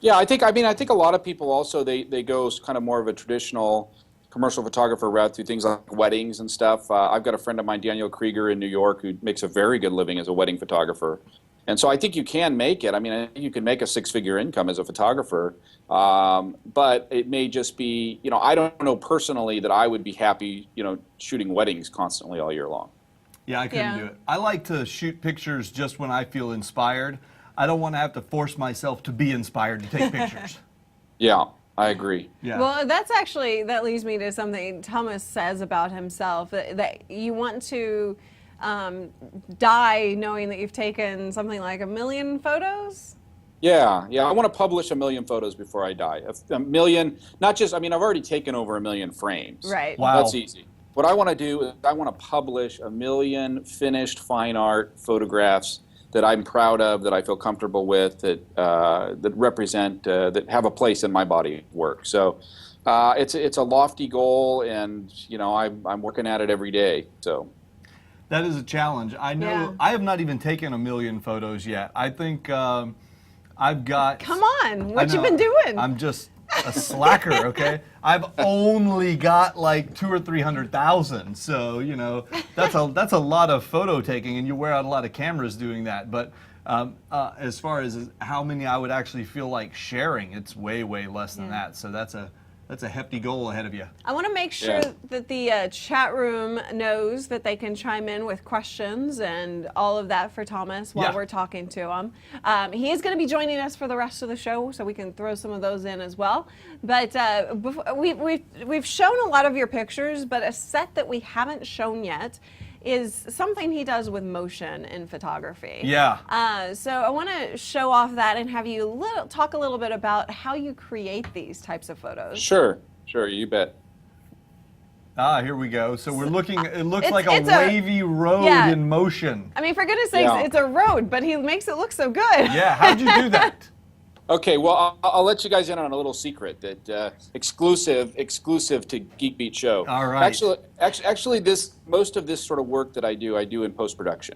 Yeah, I think a lot of people also, they go kind of more of a traditional commercial photographer route through things like weddings and stuff. I've got a friend of mine, Daniel Krieger in New York, who makes a very good living as a wedding photographer. And so I think you can make it. I mean, I think you can make a 6-figure income as a photographer, but it may just be, I don't know personally that I would be happy, shooting weddings constantly all year long. Yeah, I couldn't do it. I like to shoot pictures just when I feel inspired. I don't want to have to force myself to be inspired to take pictures. Yeah, I agree. Yeah. Well, that leads me to something Thomas says about himself, that you want to die knowing that you've taken something like 1 million photos? Yeah. I want to publish 1 million photos before I die. 1 million, not just, I've already taken over 1 million frames. Right. Wow. That's easy. What I want to do is I want to publish 1 million finished fine art photographs that I'm proud of, that I feel comfortable with, that represent, that have a place in my body of work. So it's a lofty goal, and I'm working at it every day. So. That is a challenge. I know. Yeah. I have not even taken 1 million photos yet. I think I've got. Come on, what you been doing? I'm just a slacker, okay? I've only got like 200,000 or 300,000, so that's a lot of photo taking, and you wear out a lot of cameras doing that. But as far as how many I would actually feel like sharing, it's way less than that. So that's a hefty goal ahead of you. I want to make sure that the chat room knows that they can chime in with questions and all of that for Thomas while we're talking to him. He is going to be joining us for the rest of the show, so we can throw some of those in as well. But we've shown a lot of your pictures, but a set that we haven't shown yet is something he does with motion in photography. Yeah. So I want to show off that and have you talk a little bit about how you create these types of photos. Sure, you bet. Here we go. So we're looking, it looks like it's a wavy road in motion. I mean, for goodness sakes, it's a road, but he makes it look so good. Yeah, how'd you do that? Okay, well, I'll let you guys in on a little secret that exclusive to Geek Beat Show. All right. Actually, most of this sort of work that I do in post-production,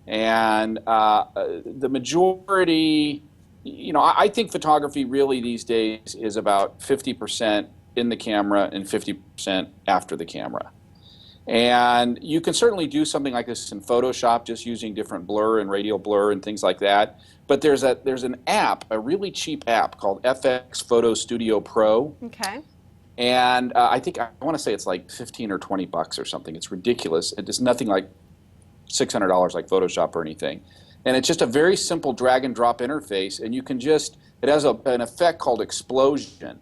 and the majority, I think photography really these days is about 50% in the camera and 50% after the camera. And you can certainly do something like this in Photoshop, just using different blur and radial blur and things like that. But there's an app, a really cheap app called FX Photo Studio Pro. Okay. And I want to say it's like $15 or $20 or something. It's ridiculous. It is nothing like $600 like Photoshop or anything. And it's just a very simple drag and drop interface, and you can just, it has an effect called explosion.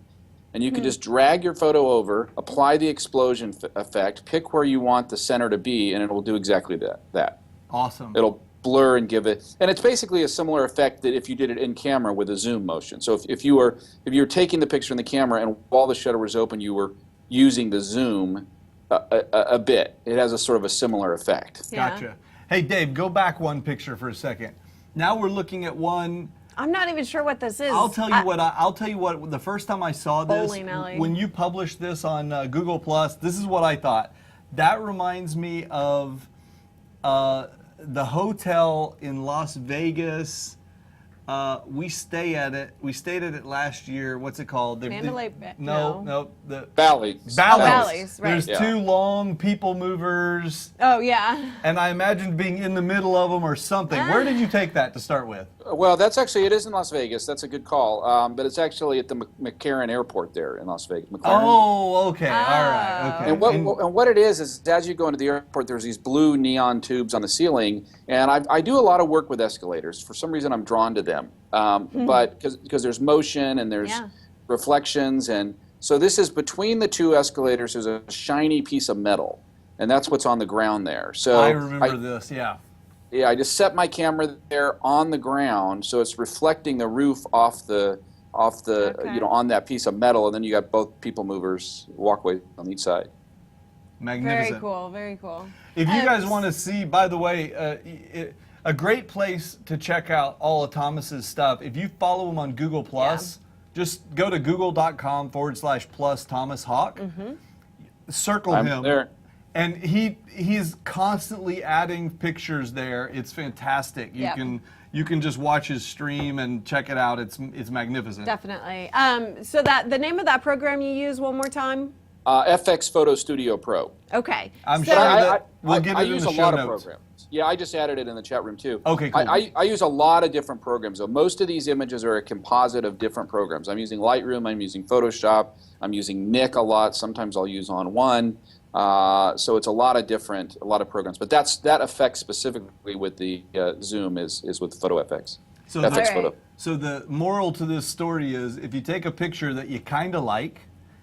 And you can just drag your photo over, apply the explosion effect, pick where you want the center to be, and it will do exactly that. Awesome. It'll blur and give it, and it's basically a similar effect that if you did it in camera with a zoom motion. So if you were taking the picture in the camera and while the shutter was open, you were using the zoom a bit. It has a sort of a similar effect. Yeah. Gotcha. Hey, Dave, go back one picture for a second. Now we're looking at one. I'm not even sure what this is. I'll tell you what. I'll tell you what. The first time I saw this, Bowling alley. when you published this on Google Plus, this is what I thought. That reminds me of the hotel in Las Vegas. We stayed at it last year. What's it called? Mandalay No, the Bally's. Bally's, right. There's Yeah. two long people movers, Oh, yeah. and I imagined being in the middle of them or something. Where did you take that to start with? Well, that's actually, it is in Las Vegas. That's a good call. But it's actually at the McCarran Airport there in Las Vegas. McLaren. Oh, okay. All right. Okay. And what it is as you go into the airport, there's these blue neon tubes on the ceiling, and I do a lot of work with escalators. For some reason, I'm drawn to them, but because there's motion and there's reflections, and so this is between the two escalators. There's a shiny piece of metal, and that's what's on the ground there. So I remember this. Yeah. Yeah, I just set my camera there on the ground, so it's reflecting the roof off the Okay. on that piece of metal, and then you got both people movers walkway on each side. Magnificent. Very cool, very cool. If you guys want to see, by the way, a great place to check out all of Thomas's stuff, if you follow him on Google Plus, just go to google.com/plus Thomas Hawk. Circle I'm him. there. And he's constantly adding pictures there. It's fantastic. You can just watch his stream and check it out. It's magnificent. Definitely. So the name of that program you use one more time? FX Photo Studio Pro. Okay. I'm so, sure that we'll get I it in use the a show lot notes. of programs. Yeah, I just added it in the chat room too. Okay, cool. I use a lot of different programs. So most of these images are a composite of different programs. I'm using Lightroom, I'm using Photoshop, I'm using Nik a lot. Sometimes I'll use On One. So it's a lot of programs. But that effect specifically with the zoom is with FotoFX. So FX Alright. Photo. So the moral to this story is, if you take a picture that you kind of like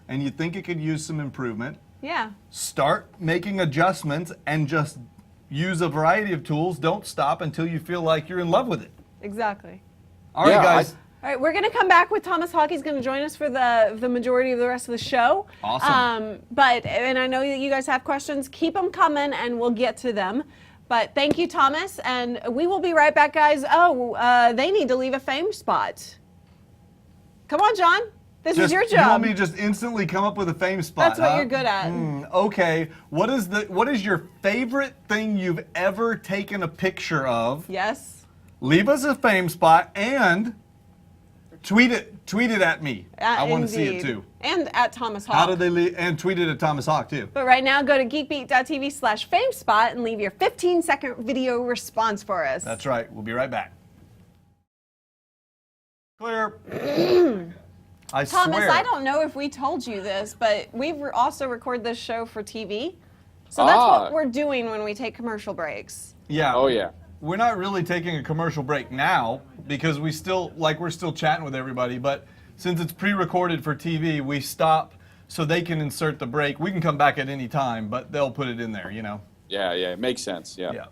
and you think it could use some improvement, yeah. start making adjustments and just use a variety of tools. Don't stop until you feel like you're in love with it. Exactly. All right, Yeah, guys. All right, we're going to come back with Thomas Hawk. He's going to join us for the majority of the rest of the show. Awesome. And I know that you guys have questions. Keep them coming, and we'll get to them. But thank you, Thomas, and we will be right back, guys. Oh, they need to leave a fame spot. Come on, John. This is your You want job. me to just instantly come up with a fame spot? That's what huh? you're good at. Okay. What is your favorite thing you've ever taken a picture of? Yes. Leave us a fame spot and tweet it at me. I want to see it Indeed. too. And at Thomas Hawk. How do they leave? And tweet it at Thomas Hawk too. But right now, go to geekbeat.tv/famespot and leave your 15-second video response for us. That's right. We'll be right back. Clear. I Thomas, swear. I don't know if we told you this, but we also record this show for TV. So that's what we're doing when we take commercial breaks. Yeah. Oh yeah. We're not really taking a commercial break now because we're still chatting with everybody, but since it's pre-recorded for TV, we stop so they can insert the break. We can come back at any time, but they'll put it in there, you know. Yeah, it makes sense. Yeah.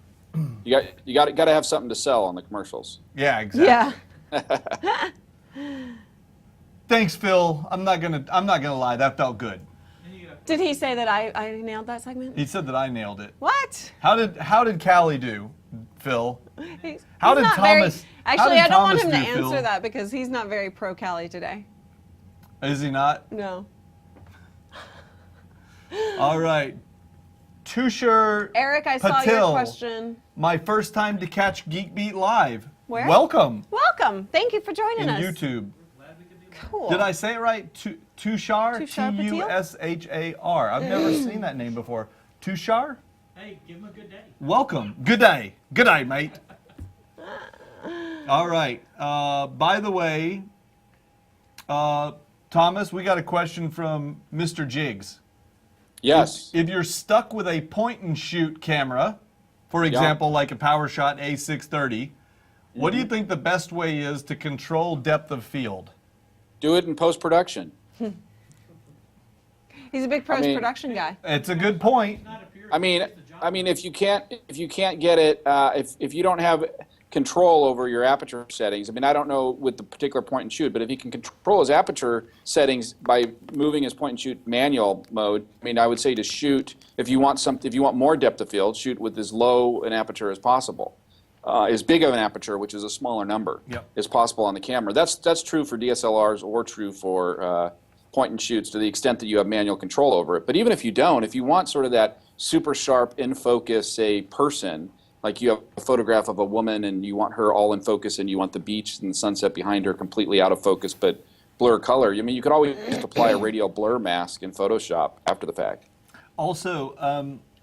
Yeah. You got to have something to sell on the commercials. Yeah, exactly. Yeah. Thanks, Phil. I'm not gonna lie, that felt good. Did he say that I nailed that segment? He said that I nailed it. What? How did Callie do, Phil? He's How did not Thomas? Very, how actually, did I don't want Thomas him to do, answer Phil? that because he's not very pro Cali today. Is he not? No. All right. Tushar Eric, I saw your Patil. question. My first time to catch Geek Beat live. Where? Welcome Welcome. Thank you for joining in us. YouTube. Cool. Did I say it right? Tushar? Tushar Patil? Tushar. I've never seen that name before. Tushar? Hey, give him a good day. Welcome. Good day. Good day, mate. All right. By the way, Thomas, we got a question from Mr. Jiggs. Yes. If you're stuck with a point and shoot camera, for example, like a PowerShot A630, what do you think the best way is to control depth of field? Do it in post-production. He's a big post-production guy. It's a good point. I mean, if you can't get it, if you don't have control over your aperture settings, I mean, I don't know with the particular point and shoot, but if he can control his aperture settings by moving his point and shoot manual mode, I mean, I would say to shoot if you want more depth of field, shoot with as low an aperture as possible. As big of an aperture, which is a smaller number, as possible on the camera. That's true for DSLRs or true for point and shoots to the extent that you have manual control over it. But even if you don't, if you want sort of that super sharp in focus, say, person, like you have a photograph of a woman and you want her all in focus and you want the beach and the sunset behind her completely out of focus but blur color, I mean, you could always just apply a radial blur mask in Photoshop after the fact. Also,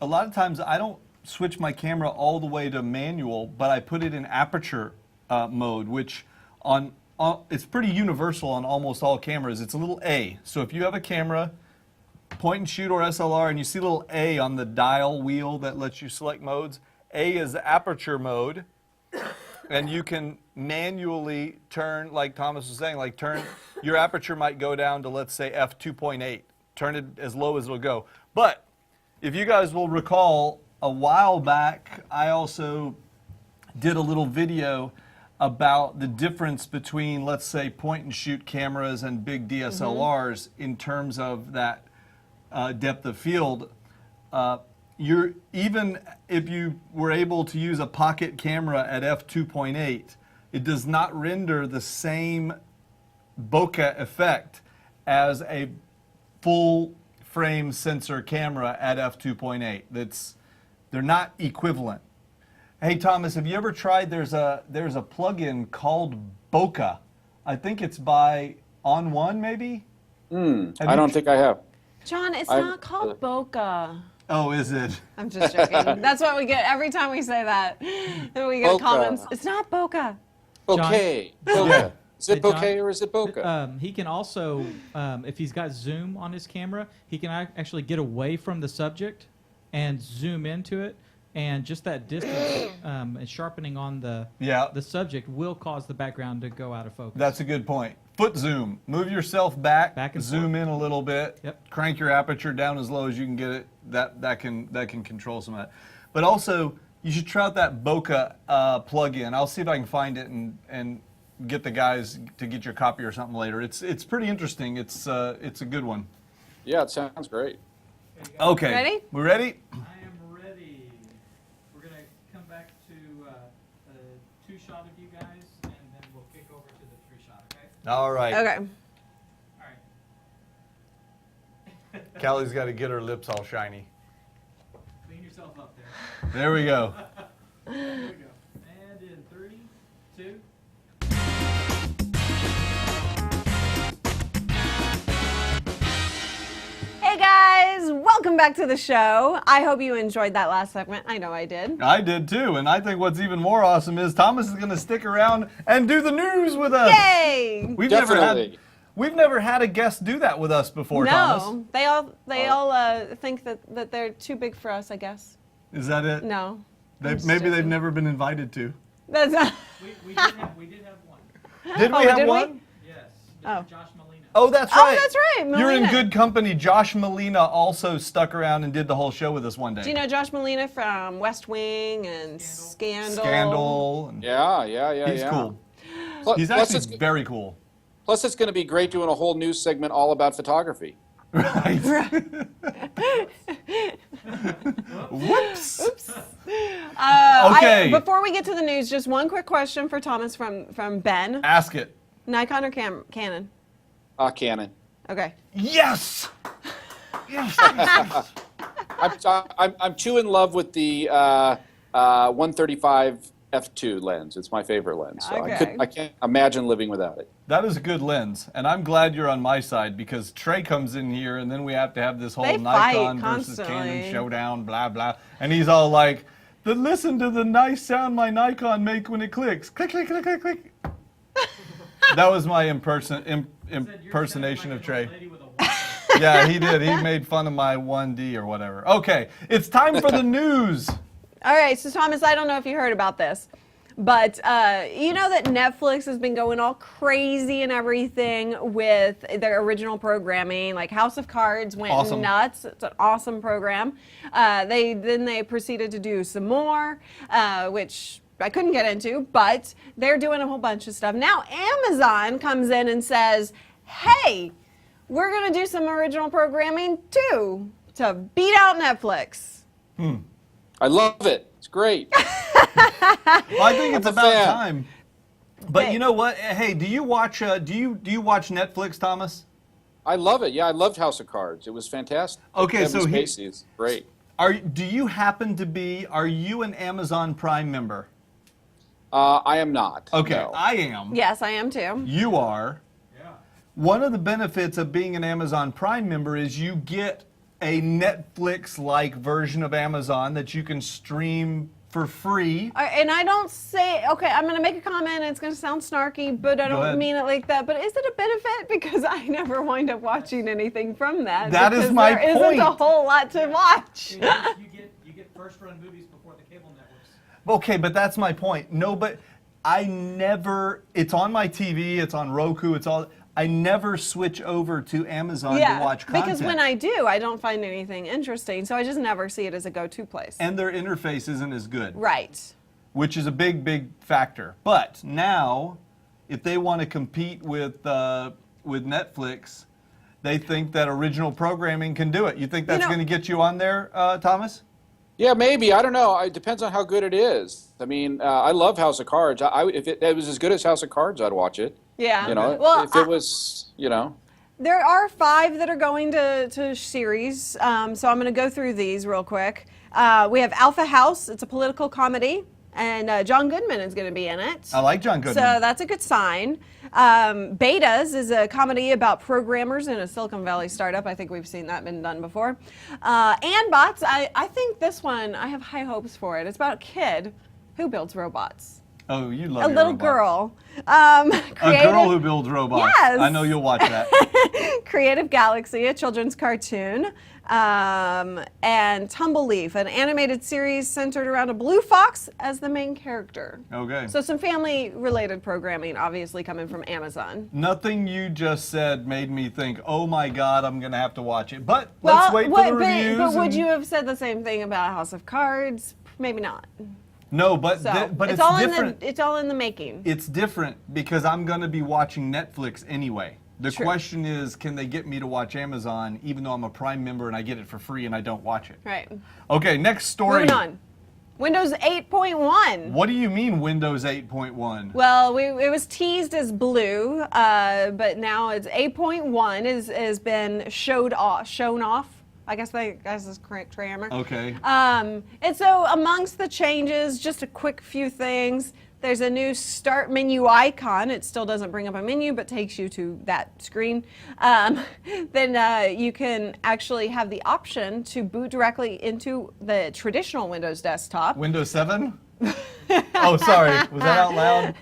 A lot of times I don't switch my camera all the way to manual, but I put it in aperture mode, which it's pretty universal on almost all cameras. It's a little A. So if you have a camera, point and shoot or SLR, and you see a little A on the dial wheel that lets you select modes, A is the aperture mode, and you can manually turn, like Thomas was saying, like turn, your aperture might go down to, let's say, f2.8. Turn it as low as it'll go. But if you guys will recall, a while back, I also did a little video about the difference between, let's say, point and shoot cameras and big DSLRs in terms of that depth of field. Even if you were able to use a pocket camera at f2.8, it does not render the same bokeh effect as a full frame sensor camera at f2.8. They're not equivalent. Hey Thomas, have you ever tried? There's a plugin called Bokeh. I think it's by On One, maybe. I don't think I have. John, it's not called bokeh. Oh, is it? I'm just joking. That's what we get every time we say that. Then we get Bokeh. comments. It's not bokeh. Bokeh. Bokeh. Is it bokeh or is it bokeh? He can also, if he's got zoom on his camera, he can actually get away from the subject and zoom into it. And just that distance and sharpening on the subject will cause the background to go out of focus. That's a good point. Foot zoom. Move yourself back and zoom in a little bit. Yep. Crank your aperture down as low as you can get it. That can control some of that. But also, you should try out that Bokeh plugin. I'll see if I can find it and get the guys to get your copy or something later. It's pretty interesting. It's a good one. Yeah, it sounds great. Okay. Ready? We ready? I am ready. We're going to come back to a two-shot of you guys, and then we'll kick over to the three-shot, okay? All right. Okay. All right. Callie's got to get her lips all shiny. Clean yourself up there. There we go. There we go. And in 3, 2. Hey guys, welcome back to the show. I hope you enjoyed that last segment. I know I did. I did too, and I think what's even more awesome is Thomas is going to stick around and do the news with us. Yay! We've Definitely. never had a guest do that with us before, Thomas. No, they all think that they're too big for us, I guess. Is that it? No. Maybe they've never been invited to. That's not. We did have one. Did we Oh, have did we? one? Yes. Oh. Mr. Josh Molina. Oh, that's Oh, right. that's right, You're in Molina. good company. Josh Molina also stuck around and did the whole show with us one day. Do you know Josh Molina from West Wing and Scandal? Scandal. And Yeah. he's cool. Plus, He's actually very cool. plus, it's going to be great doing a whole news segment all about photography. Right. Whoops. Okay. Before we get to the news, just one quick question for Thomas from Ben. Ask it. Nikon or Canon? Canon. Okay. Yes. Yes. I'm too in love with the 135 f2 lens. It's my favorite lens. So Okay. I can't imagine living without it. That is a good lens, and I'm glad you're on my side because Trey comes in here, and then we have to have this whole They Nikon fight versus Canon constantly. showdown, blah blah, and he's all like, "Listen to the nice sound my Nikon make when it clicks, click click click click click." That was my impersonation of Trey. Yeah, he did. He made fun of my 1D or whatever. Okay, it's time for the news. All right, so Thomas, I don't know if you heard about this, but you know that Netflix has been going all crazy and everything with their original programming. Like House of Cards went nuts. It's an awesome program. They proceeded to do some more, which I couldn't get into, but they're doing a whole bunch of stuff. Now Amazon comes in and says, hey, we're going to do some original programming too to beat out Netflix. I love it. It's great. Well, I think it's about fan. time. But you know what? Hey, do you watch do you watch Netflix, Thomas? I love it. Yeah, I loved House of Cards. It was fantastic. Okay, Kevin so Spacey is great. Are you an Amazon Prime member? I am not. Okay, no. I am. Yes, I am too. You are. Yeah. One of the benefits of being an Amazon Prime member is you get a Netflix-like version of Amazon that you can stream for free. And I don't say, okay, I'm going to make a comment, and it's going to sound snarky, but I don't mean it like that. But is it a benefit? Because I never wind up watching anything from that. That is my point. There isn't a whole lot to watch. You get first-run movies before the cable networks. Okay, but that's my point. No, but I never, it's on my TV, it's on Roku, I never switch over to Amazon to watch content. Because when I do, I don't find anything interesting, so I just never see it as a go-to place. And their interface isn't as good. Right. Which is a big, big factor. But now, if they want to compete with Netflix, they think that original programming can do it. You think that's going to get you on there, Thomas? Yeah, maybe. I don't know. It depends on how good it is. I mean, I love House of Cards. If it was as good as House of Cards, I'd watch it. Yeah. You know, well, if it was, you know. There are 5 that are going to series, so I'm going to go through these real quick. We have Alpha House. It's a political comedy, and John Goodman is going to be in it. I like John Goodman. So that's a good sign. Betas is a comedy about programmers in a Silicon Valley startup. I think we've seen that been done before. And Bots, I think this one, I have high hopes for it. It's about a kid who builds robots. Oh, you love a little robots. girl. A girl who builds robots. Yes. I know you'll watch that. Creative Galaxy, a children's cartoon, and Tumbleleaf, an animated series centered around a blue fox as the main character. Okay. So some family-related programming, obviously coming from Amazon. Nothing you just said made me think, oh my God, I'm going to have to watch it. But let's wait for the reviews. But would you have said the same thing about House of Cards? Maybe not. No, but it's all different. it's all in the making. It's different because I'm going to be watching Netflix anyway. The question is, can they get me to watch Amazon even though I'm a Prime member and I get it for free and I don't watch it? Right. Okay, next story. Moving on. Windows 8.1. What do you mean Windows 8.1? Well, it was teased as blue, but now it's 8.1 has been shown off. I guess that's correct grammar. Okay. And so amongst the changes, just a quick few things. There's a new start menu icon. It still doesn't bring up a menu, but takes you to that screen. Then you can actually have the option to boot directly into the traditional Windows desktop. Windows 7? Oh, sorry. Was that out loud?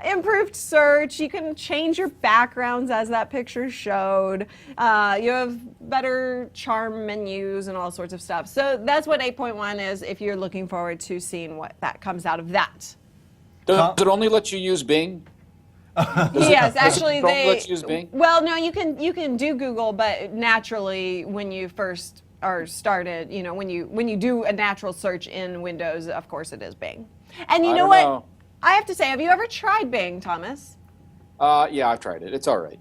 Improved search. You can change your backgrounds as that picture showed. You have better charm menus and all sorts of stuff. So that's what 8.1 is if you're looking forward to seeing what that comes out of that. Does it only let you use Bing? Yes, actually they let you use Bing? Well, no, you can do Google, but naturally when you first are started, you know, when you do a natural search in Windows, of course it is Bing. And you know what? I have to say, have you ever tried Bing, Thomas? Yeah, I've tried it. It's all right.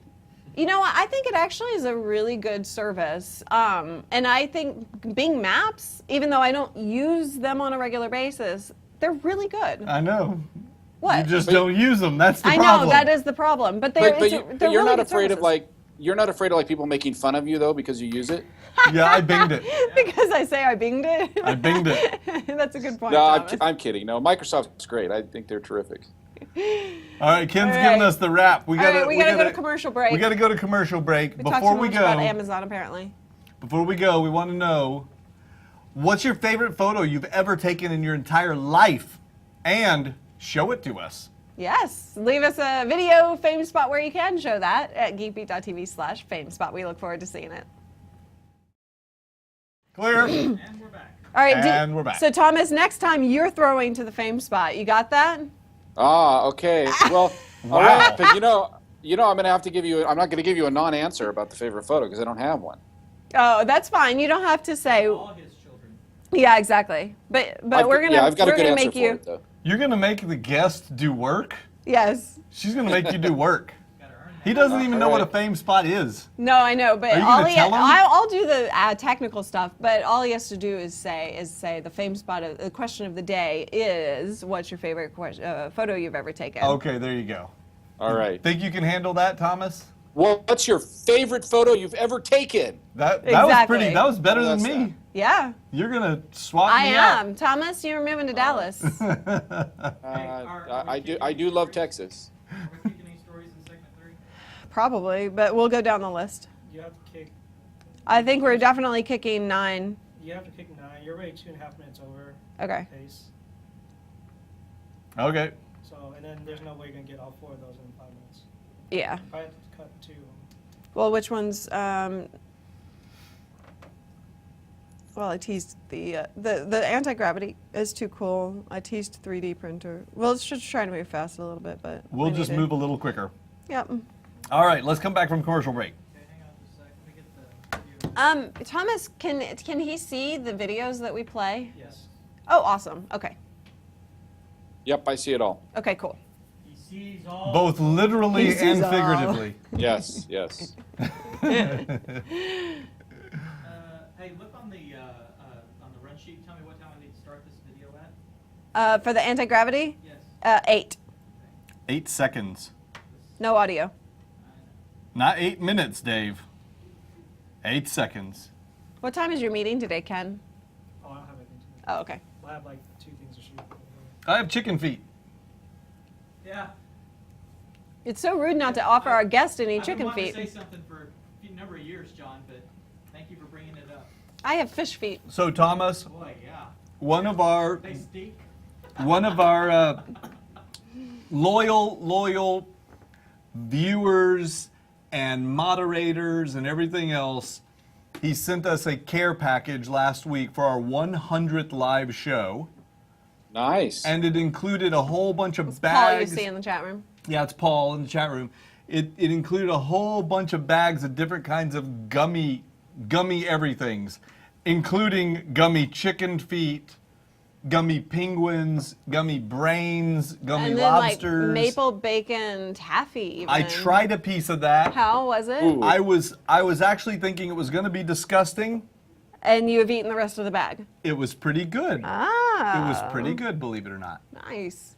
You know what? I think it actually is a really good service. And I think Bing Maps, even though I don't use them on a regular basis, they're really good. I know. What? You just don't use them. That's the problem. I know, that is the problem. But they're you're really not good afraid services. of you're not afraid of like people making fun of you though because you use it? Yeah, I binged it. Because I say I binged it. I binged it. That's a good point. No, I'm kidding. No, Microsoft's great. I think they're terrific. All right, Ken's giving us the wrap. We gotta go to commercial break. We gotta go to commercial break. We talked too much about Amazon apparently. Before we go, we want to know what's your favorite photo you've ever taken in your entire life, and show it to us. Yes, leave us a video fame spot where you can show that at geekbeat.tv/fame spot. We look forward to seeing it. Clear. And we're back. All right. And we're back. So Thomas, next time you're throwing to the fame spot. You got that? Ah, okay. Well, Wow. all right, but I'm going to have to give you. I'm not going to give you a non-answer about the favorite photo because I don't have one. Oh, that's fine. You don't have to say. All his children. Yeah, exactly. But we're gonna I've got a we're good gonna answer make for you. it though. You're gonna make the guest do work? Yes. She's gonna make you do work. Gotta earn that. He doesn't even know what a Alright. fame spot is. No, I know, but Are you all gonna he tell him? I'll do the technical stuff. But all he has to do is say the fame spot. The question of the day is, what's your favorite photo you've ever taken? Okay, there you go. All right. Think you can handle that, Thomas? Well, what's your favorite photo you've ever taken? That was Exactly. pretty. That was better than That's me. Yeah, You're gonna swap I me am. Thomas, you're moving to Dallas. I do love Texas. Are we kicking any stories in segment 3? Probably, but we'll go down the list. You have to kick. I think we're definitely kicking 9. You have to kick 9. You're already 2.5 minutes over Okay. pace. Okay. So, and then there's no way you're gonna get all 4 of those in 5 minutes. Yeah. If I had to cut 2. Well, which ones? Well, I teased the anti-gravity is too cool. I teased 3D printer. Well, it's just trying to move fast a little bit, but We'll we just need to- move a little quicker. Yep. All right, let's come back from commercial break. Okay, hang on just a sec. Let me get the video. Thomas, can he see the videos that we play? Yes. Oh, awesome. Okay. Yep, I see it all. Okay, cool. He sees all. Both literally He sees and all. figuratively. Yes, yes. Hey, look on the run sheet. Tell me what time I need to start this video at. For the anti-gravity, Yes. 8. 8 seconds. No audio. Not 8 minutes, Dave. 8 seconds. What time is your meeting today, Ken? Oh, I don't have anything to do. Oh, okay. I have like 2 things to shoot. I have chicken feet. Yeah. It's so rude not to offer our guest any I've been chicken wanting feet. to say something for a number of years, John, but thank you for bringing it up. I have fish feet. So Thomas, Boy, yeah. one of our They stink. loyal viewers and moderators and everything else, he sent us a care package last week for our 100th live show, Nice. and it included a whole bunch of Paul, you bags. see in the chat room. Yeah, it's Paul in the chat room. It included a whole bunch of bags of different kinds of gummy everythings, including gummy chicken feet, gummy penguins, gummy brains, gummy And then lobsters. like maple bacon taffy. Even. I tried a piece of that. How was it? Ooh. I was actually thinking it was going to be disgusting. And you have eaten the rest of the bag. It was pretty good. Ah. It was pretty good, believe it or not. Nice.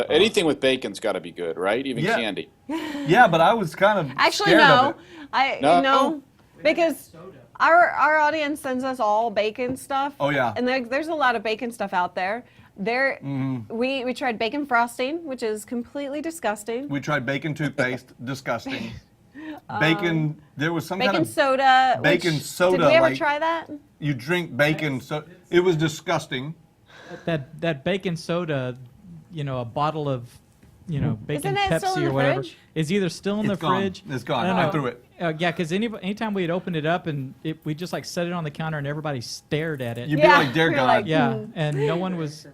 Anything with bacon's got to be good, right? Even Yeah. candy. Yeah, but I was kind of Actually, scared no. of it. No? No, because Soda. our audience sends us all bacon stuff. Oh, yeah. And there's a lot of bacon stuff out there. Mm-hmm. We tried bacon frosting, which is completely disgusting. We tried bacon toothpaste, disgusting. Bacon, there was some Bacon kind of soda. bacon which, soda, Did we ever like- try that? you drink bacon, so it was disgusting. That bacon soda, a bottle of, bacon Isn't it still Pepsi in or the whatever, fridge? is either still in It's the gone. fridge. It's gone. No, I no. threw it. Yeah, because anytime we had opened it up and we just like set it on the counter and everybody stared at it. You'd Yeah, be like, dear we're God. like- Yeah, and no one was.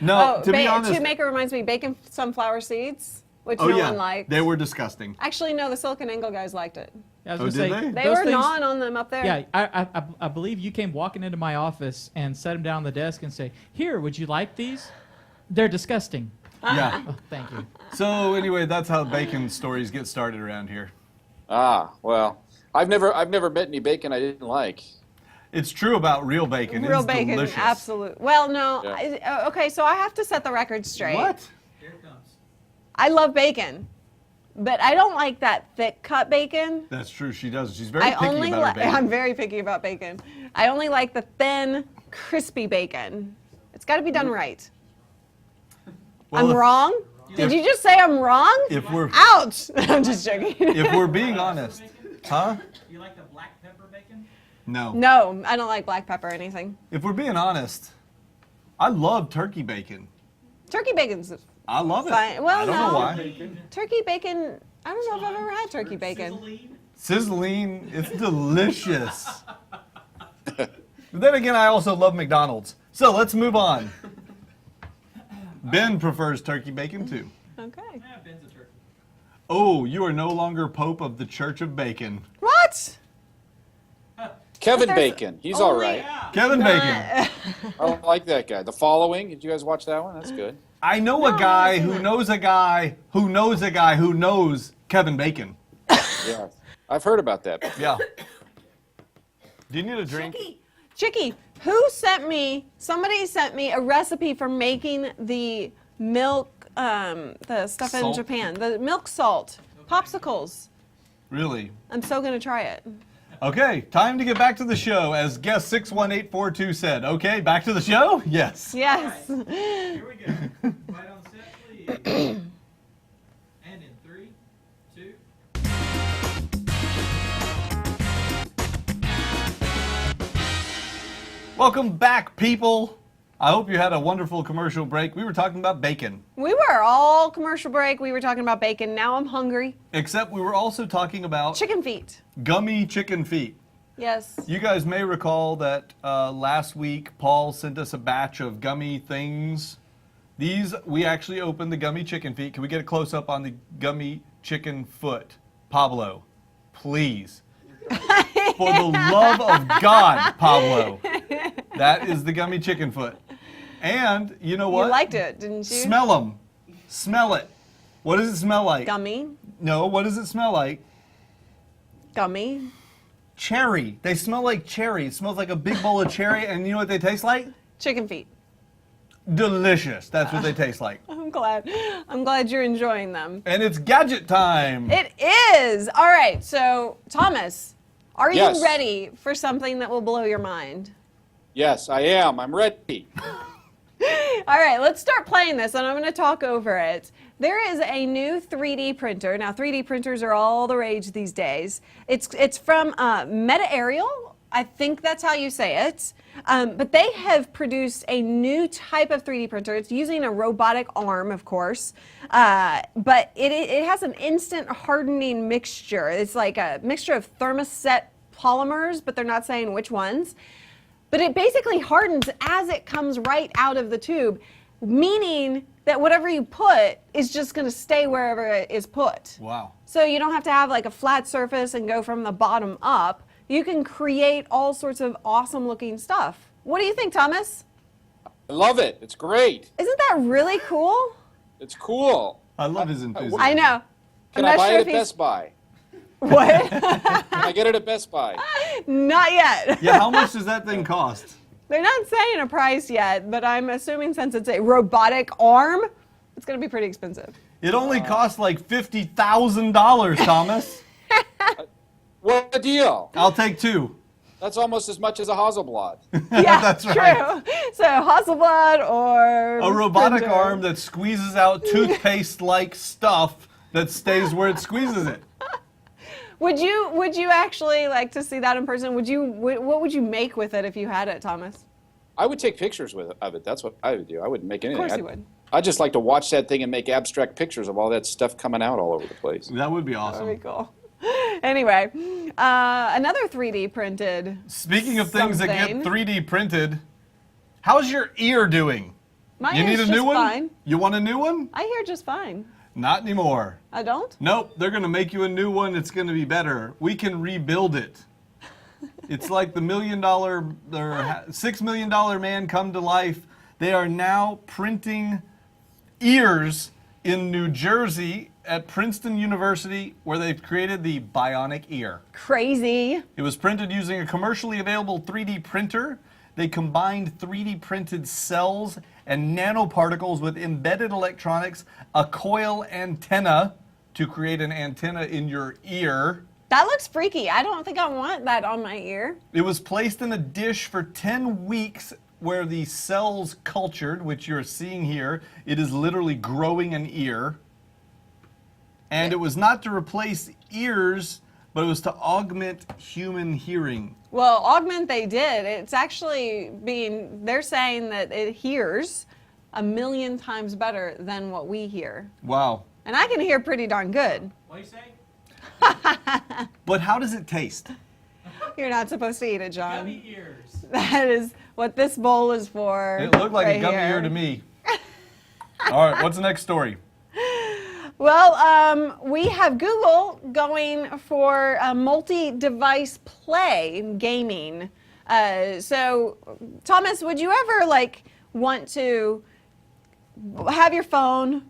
No, to be honest. Tube maker reminds me bacon sunflower seeds, which Oh no yeah, one liked. they were disgusting. Actually, no, the Silicon Angle guys liked it. I was Oh, gonna did say, they? They those were things- gnawing on them up there. Yeah, I believe you came walking into my office and set them down on the desk and say, "Here, would you like these? They're disgusting." Yeah. Oh, thank you. So anyway, that's how bacon stories get started around here. Ah, well, I've never met any bacon I didn't like. It's true about real bacon. Real It's bacon, delicious. absolute. Well, no. Yeah. Okay, so I have to set the record straight. What? Here it comes. I love bacon, but I don't like that thick cut bacon. That's true. She does. She's very I picky only about her bacon. I'm very picky about bacon. I only like the thin, crispy bacon. It's got to be done right. Well, I'm if- wrong? Did you just say I'm wrong? If we're Ouch! I'm just joking. if we're being honest, huh? You like the black pepper bacon? No. No, I don't like black pepper or anything. If we're being honest, I love turkey bacon. Turkey bacon's I love it. fine. Well, I don't no. know why. Turkey bacon. I don't know if I've ever had turkey bacon. Sizzling? Sizzling, it's delicious. But then again, I also love McDonald's. So let's move on. Ben prefers turkey bacon too. Okay. Yeah, Ben's a turkey. Oh, you are no longer Pope of the Church of Bacon. What? Kevin But there's Bacon. He's all only- right. Yeah. Kevin Bacon. I like that guy. The Following. Did you guys watch that one? That's good. I know a guy who knows a guy who knows a guy who knows Kevin Bacon. Yeah. I've heard about that. Yeah. Do you need a drink? Chicky, somebody sent me a recipe for making the milk, the stuff in Salt? Japan, the milk salt popsicles. Really? I'm so gonna try it. Okay, time to get back to the show, as guest 61842 said. Okay, back to the show? Yes. Yes. Here we go. Right on set, please. And in 3, 2. Welcome back, people. I hope you had a wonderful commercial break. We were talking about bacon, We were all commercial break. We were talking about bacon. Now I'm hungry. except we were also talking about Chicken feet. gummy chicken feet. Yes. You guys may recall that last week Paul sent us a batch of gummy things. These, we actually opened the gummy chicken feet. Can we get a close up on the gummy chicken foot? Pablo, please. For the love of God, Pablo. That is the gummy chicken foot. And you know what? You liked it, didn't you? Smell them. Smell it. What does it smell like? Gummy. No, what does it smell like? Gummy. Cherry. They smell like cherry. It smells like a big bowl of cherry, and you know what they taste like? Chicken feet. Delicious. That's what they taste like. I'm glad you're enjoying them. And it's gadget time. It is. All right. So, Thomas, are Yes. you ready for something that will blow your mind? Yes, I am. I'm ready. All right, let's start playing this, and I'm going to talk over it. There is a new 3D printer. Now, 3D printers are all the rage these days. It's from Meta Aerial. I think that's how you say it. But they have produced a new type of 3D printer. It's using a robotic arm, of course, but it has an instant hardening mixture. It's like a mixture of thermoset polymers, but they're not saying which ones. But it basically hardens as it comes right out of the tube, meaning that whatever you put is just going to stay wherever it is put. Wow. So you don't have to have like a flat surface and go from the bottom up. You can create all sorts of awesome looking stuff. What do you think, Thomas? I love it. It's great. Isn't that really cool? It's cool. I love his enthusiasm. I know. Can I'm I not buy sure it if at he's- Best Buy? What? Can I get it at Best Buy? Not yet. Yeah, how much does that thing cost? They're not saying a price yet, but I'm assuming since it's a robotic arm, it's going to be pretty expensive. It only costs like $50,000, Thomas. What a deal. I'll take 2. That's almost as much as a Hasselblad. Yeah, That's true. right. So Hasselblad or A robotic printer. arm that squeezes out toothpaste-like stuff that stays where it squeezes it. Would you actually like to see that in person? What would you make with it if you had it, Thomas? I would take pictures of it. That's what I would do. I wouldn't make anything. course you would. I'd just like to watch that thing and make abstract pictures of all that stuff coming out all over the place. That would be That'd awesome. be cool. Anyway, another 3D printed. Speaking of things that get something. 3D printed, how's your ear doing? My You need ear's a new just one? fine. You want a new one? I hear just fine. Not anymore. I don't? Nope, they're going to make you a new one. It's going to be better. We can rebuild it. It's like the $1 million or $6 million man come to life. They are now printing ears in New Jersey at Princeton University, where they've created the bionic ear. Crazy. It was printed using a commercially available 3D printer. They combined 3D printed cells and nanoparticles with embedded electronics, a coil antenna to create an antenna in your ear. That looks freaky. I don't think I want that on my ear. It was placed in a dish for 10 weeks where the cells cultured, which you're seeing here. It is literally growing an ear. And it was not to replace ears, but it was to augment human hearing. Well, augment they did. It's actually they're saying that it hears 1 million times better than what we hear. Wow. And I can hear pretty darn good. What do you say? But how does it taste? You're not supposed to eat it, John. Gummy ears. That is what this bowl is for. It looked like right a gummy here. ear to me. All right, what's the next story? Well, we have Google going for multi-device play gaming. So, Thomas, would you ever want to have your phone,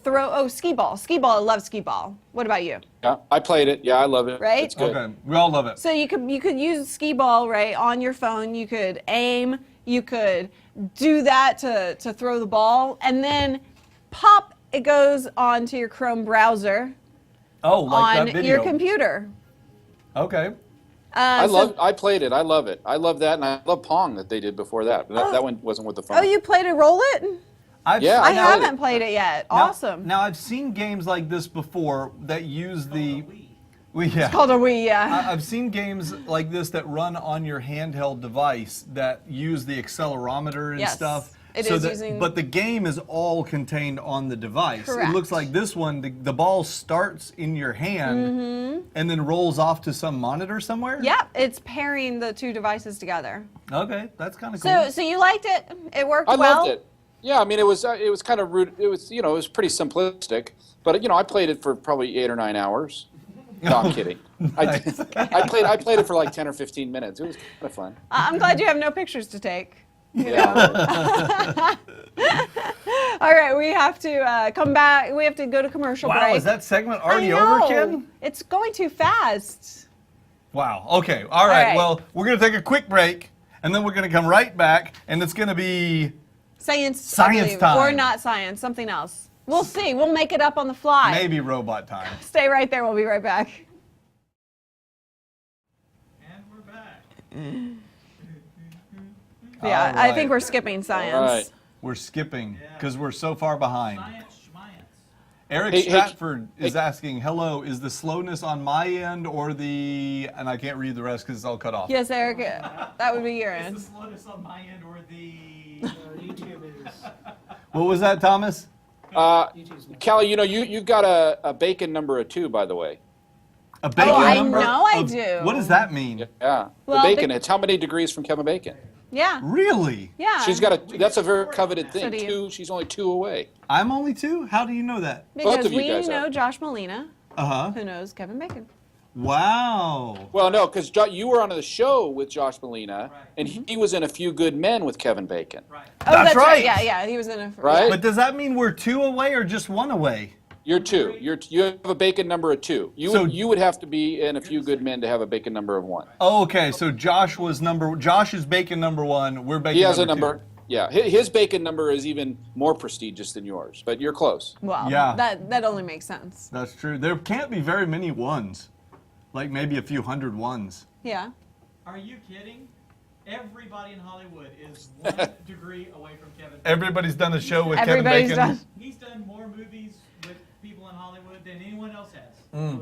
throw skee ball? Skee ball, I love skee ball. What about you? Yeah, I played it. Yeah, I love it. Right? It's good. Okay, we all love it. So you could use skee ball right on your phone. You could aim. You could do that to throw the ball, and then pop. It goes onto your Chrome browser. Oh, like on that video. your computer. Okay. I played it. I love it. I love that, and I love Pong that they did before that. That one wasn't with the phone. Oh, you played a Roll It? Yeah, I played haven't it. played it yet. Now- Awesome. Now I've seen games like this before that use the. It's called a Wii, yeah. I've seen games like this that run on your handheld device that use the accelerometer and Yes, stuff. it so is that, using- But the game is all contained on the device. Correct. It looks like this one, the ball starts in your hand and then rolls off to some monitor somewhere? Yep, it's pairing the two devices together. Okay, that's kind of cool. So you liked it? It worked I well? loved it. Yeah, I mean, it was kind of rude. It was, it was pretty simplistic, but I played it for probably 8 or 9 hours. No, I'm kidding. I played it for like 10 or 15 minutes. It was kind of fun. I'm glad you have no pictures to take. Yeah. All right, we have to come back. We have to go to commercial Wow, break. is that segment already I over, know. Ken? It's going too fast. Wow. Okay. All right. right. Well, we're going to take a quick break, and then we're going to come right back, and it's going to be Science I believe, time. or not science, something else. We'll see. We'll make it up on the fly. maybe robot time. Stay right there. We'll be right back. And we're back. Yeah, All I right. think we're skipping science. All right. We're skipping Yeah. because we're so far behind. Science schmience. Eric Hey, Stratford is asking, hello, is the slowness on my end or the, and I can't read the rest because it's all cut off. Yes, Eric, that would be your Is end. the slowness on my end or the... YouTube is. What was that, Thomas? YouTube's not. Callie, you've got a bacon number of 2, by the way. A bacon I number know I of- do. What does that mean? Yeah. Well, the bacon. the- It's how many degrees from Kevin Bacon? Yeah, Really? yeah. She's got a. That's a very coveted So thing. do you. 2. She's only 2 away. I'm only 2? How do you know that? Because Both of you we guys know are. Josh Molina, Uh-huh. who knows Kevin Bacon. Wow. Well, no, because you were on the show with Josh Molina, Right. and he was in A Few Good Men with Kevin Bacon. Right. Oh, That's right. Yeah, yeah. He was in a. Right? But does that mean we're 2 away or just 1 away? You're 2. You have a bacon number of 2. So- You would have to be in A Few Good Men to have a bacon number of 1. Oh, okay, so Josh is bacon number 1, we're bacon He has a number number. Yeah, his bacon number is even more prestigious than yours, but you're close. Well, Yeah. that only makes sense. 2. That's true. There can't be very many 1s. Like maybe a few hundred 1s. Yeah. Are you kidding? Everybody in Hollywood is 1 degree away from Kevin. Everybody's done a show with Everybody's Kevin Bacon. done. He's done more movies with people in Hollywood than anyone else has.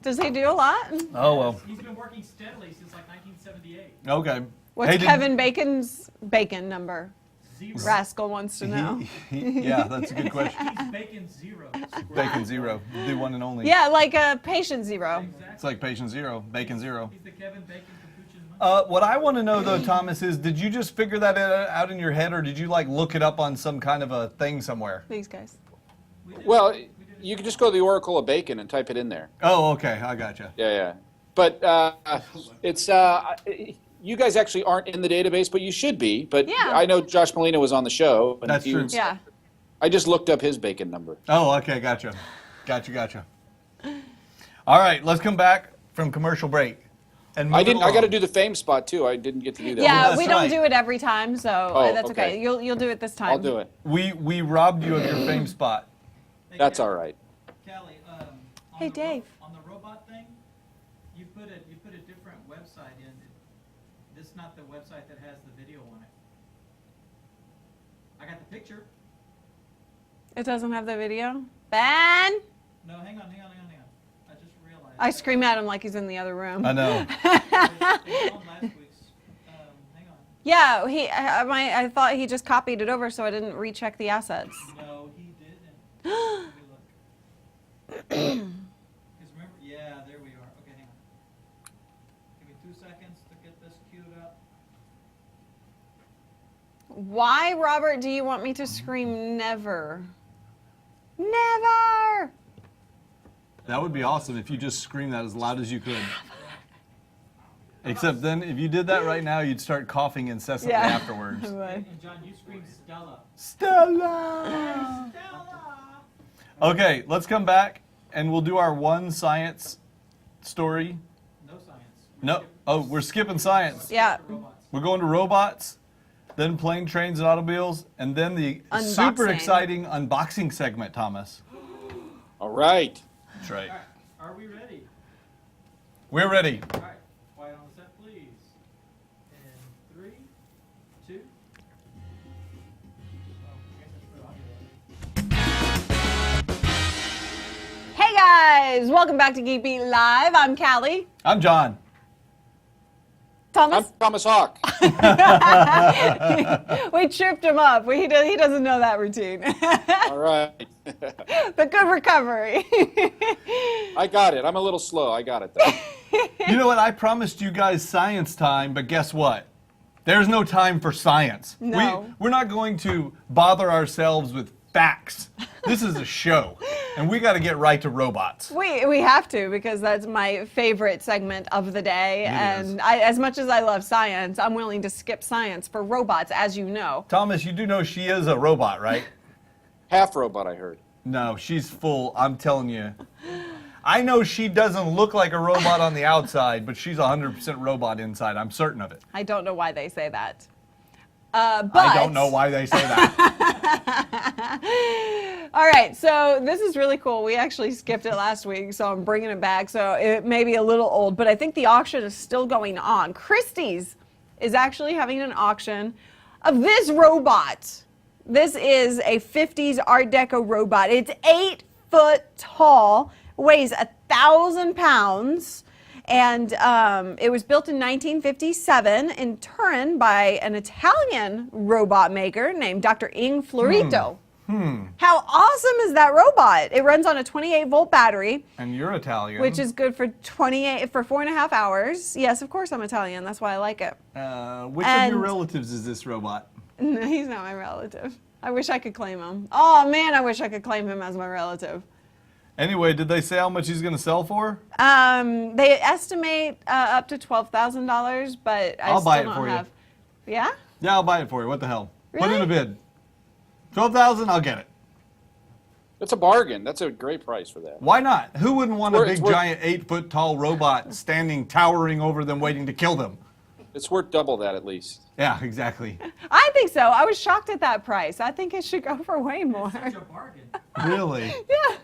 Does he do a lot? Oh, well. He's been working steadily since like 1978. Okay. What's Hey, did- Kevin Bacon's bacon number? 0. Rascal wants to know. Yeah, that's a good question. He's bacon 0. Bacon 0, the one and only. Yeah, like a patient 0. Exactly. It's like patient 0, bacon 0. He's the Kevin Bacon capuchin. What I want to know though, Thomas, is did you just figure that out in your head, or did you like look it up on some kind of a thing somewhere? These guys. Well, you can just go to the Oracle of Bacon and type it in there. Oh, okay, I gotcha. Yeah. But it's you guys actually aren't in the database, but you should be. But Yeah. I know Josh Molina was on the show. And That's he true. was- Yeah. I just looked up his bacon number. Oh, okay, gotcha. All right, let's come back from commercial break. And move I it didn't. I got to along. do the fame spot too. I didn't get to do that. Yeah, that's we don't right. do it every time, so Oh, that's okay. okay. You'll do it this time. I'll do it. We robbed you of your fame spot. Hey, That's Callie- all right. Callie, on Hey, the Dave. on the robot thing, you put a different website in. This is not the website that has the video on it. I got the picture. It doesn't have the video. Ben! No, hang on. I just realized. I scream at him like he's in the other room. I know. It was on last week's. Hang on. Yeah, I thought he just copied it over, so I didn't recheck the assets. No, he didn't. Let me look. 'Cause remember, yeah, there we are. Okay, hang on. Give me 2 seconds to get this queued up. Why, Robert, do you want me to scream never? Never! That would be awesome if you just screamed that as loud as you could. Except then, if you did that right now, you'd start coughing incessantly afterwards. And John, you scream Stella. Stella! Stella! Okay, let's come back and we'll do our one science story. No science. No, oh, we're skipping science. Yeah. Robots. We're going to robots, then plane, trains, and automobiles, and then the super Unboxing. exciting unboxing segment, Thomas. All right. That's right. All right. Are we ready? We're ready. All right. Quiet on the set, please. And 3, 2. Hey guys, welcome back to Geek Beat Live. I'm Callie. I'm John. Thomas? I'm Thomas Hawk. We tripped him up. He doesn't know that routine. All right. But good recovery. I got it. I'm a little slow. I got it, though. You know what? I promised you guys science time, but guess what? There's no time for science. No. We're not going to bother ourselves with facts. This is a show, and we got to get right to robots. We have to, because that's my favorite segment of the day. It is. As much as I love science, I'm willing to skip science for robots, as you know. Thomas, you do know she is a robot, right? Half robot, I heard. No, she's full. I'm telling you. I know she doesn't look like a robot on the outside, but she's 100% robot inside. I'm certain of it. I don't know why they say that. But I don't know why they say that. All right, so this is really cool. We actually skipped it last week, so I'm bringing it back. So it may be a little old, but I think the auction is still going on. Christie's is actually having an auction of this robot. This is a 50s Art Deco robot. It's 8 foot tall, weighs 1,000 pounds. And it was built in 1957 in Turin by an Italian robot maker named Dr. Ing Florito. How awesome is that robot? It runs on a 28-volt battery, And you're Italian. which is good for 4.5 hours. Yes, of course I'm Italian. That's why I like it. Which of and- your relatives is this robot? No, he's not my relative. I wish I could claim him. Oh man, I wish I could claim him as my relative. Anyway, did they say how much he's going to sell for? They estimate up to $12,000, but I I'll still buy it don't for you. have. Yeah? Yeah, I'll buy it for you. What the hell? Put Really? in a bid. 12,000, I'll get it. That's a bargain. That's a great price for that. Why not? Who wouldn't want a It's big, worth- giant, 8 foot tall robot standing, towering over them, waiting to kill them? It's worth double that at least. Yeah, exactly. I think so. I was shocked at that price. I think it should go for way more. Such a bargain. Really? Yeah.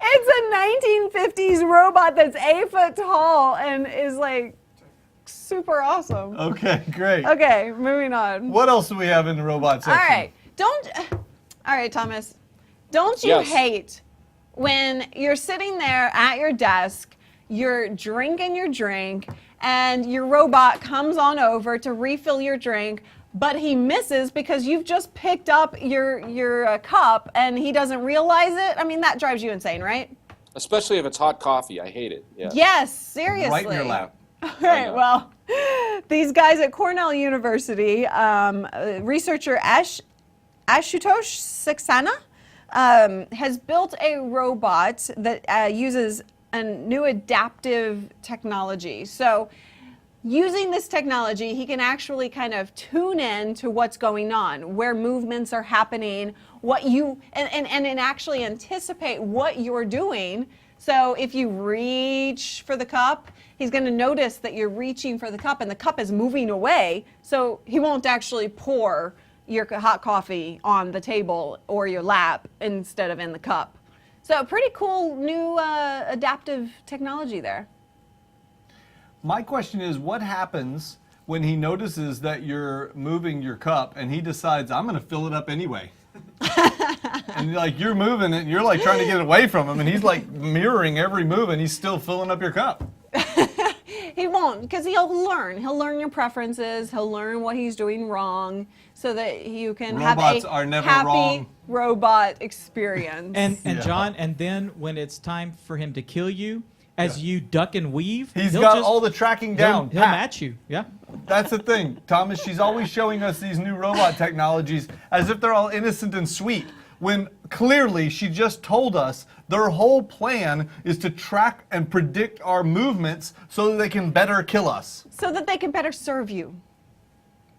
It's a 1950s robot that's 8 foot tall and is like super awesome. Okay, great. Okay, moving on. What else do we have in the robot All section? right. All right, Thomas. Don't you Yes. hate when you're sitting there at your desk, you're drinking your drink, and your robot comes on over to refill your drink, but he misses because you've just picked up your cup and he doesn't realize it? I mean, that drives you insane, right? Especially if it's hot coffee. I hate it. Yeah. Yes, seriously. Right in your lap. All right, know. well, these guys at Cornell University, researcher Ashutosh Saxena has built a robot that uses a new adaptive technology. So using this technology, he can actually kind of tune in to what's going on, where movements are happening, and actually anticipate what you're doing. So if you reach for the cup, he's going to notice that you're reaching for the cup and the cup is moving away. So he won't actually pour your hot coffee on the table or your lap instead of in the cup. So pretty cool new adaptive technology there. My question is, what happens when he notices that you're moving your cup and he decides, I'm going to fill it up anyway? And like you're moving it, and you're like trying to get away from him, and he's like mirroring every move, and he's still filling up your cup. He won't, because he'll learn. He'll learn your preferences. He'll learn what he's doing wrong, so that you can Robots have are a never happy wrong. robot experience. And Yeah. John, and then when it's time for him to kill you, as you duck and weave, He's he'll got just- all the tracking he'll- down. He'll pat. match you. Yeah. That's the thing, Thomas. She's always showing us these new robot technologies as if they're all innocent and sweet, when clearly she just told us their whole plan is to track and predict our movements so that they can better kill us. So that they can better serve you.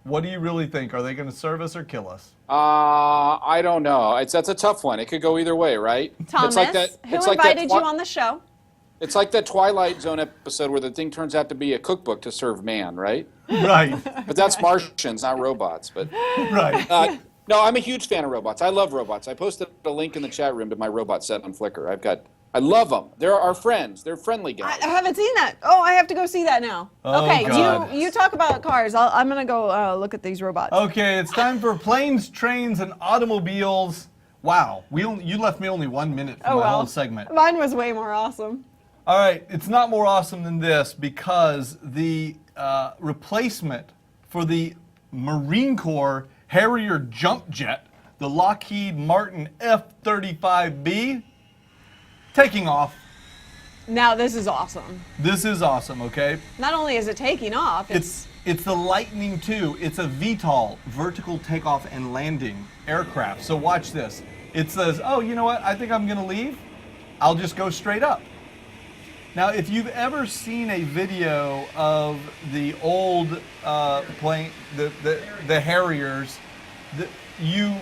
What do you really think? Are they going to serve us or kill us? I don't know. That's a tough one. It could go either way, right? Thomas, who invited you on the show? It's like that Twilight Zone episode where the thing turns out to be a cookbook to serve man, right? Right. But that's Martians, not robots. But right. no, I'm a huge fan of robots. I love robots. I posted a link in the chat room to my robot set on Flickr. I love them. They're our friends. They're friendly guys. I haven't seen that. Oh, I have to go see that now. Oh, okay, God. you talk about cars. I'm going to go look at these robots. Okay, it's time for planes, trains, and automobiles. Wow, you left me only 1 minute for my whole segment. Mine was way more awesome. All right, it's not more awesome than this because the replacement for the Marine Corps Harrier jump jet, the Lockheed Martin F-35B, taking off. Now this is awesome. This is awesome, okay? Not only is it taking off, It's the Lightning II. It's a VTOL, vertical takeoff and landing aircraft. So watch this. It says, oh, you know what? I think I'm going to leave. I'll just go straight up. Now, if you've ever seen a video of the old plane, the Harriers, you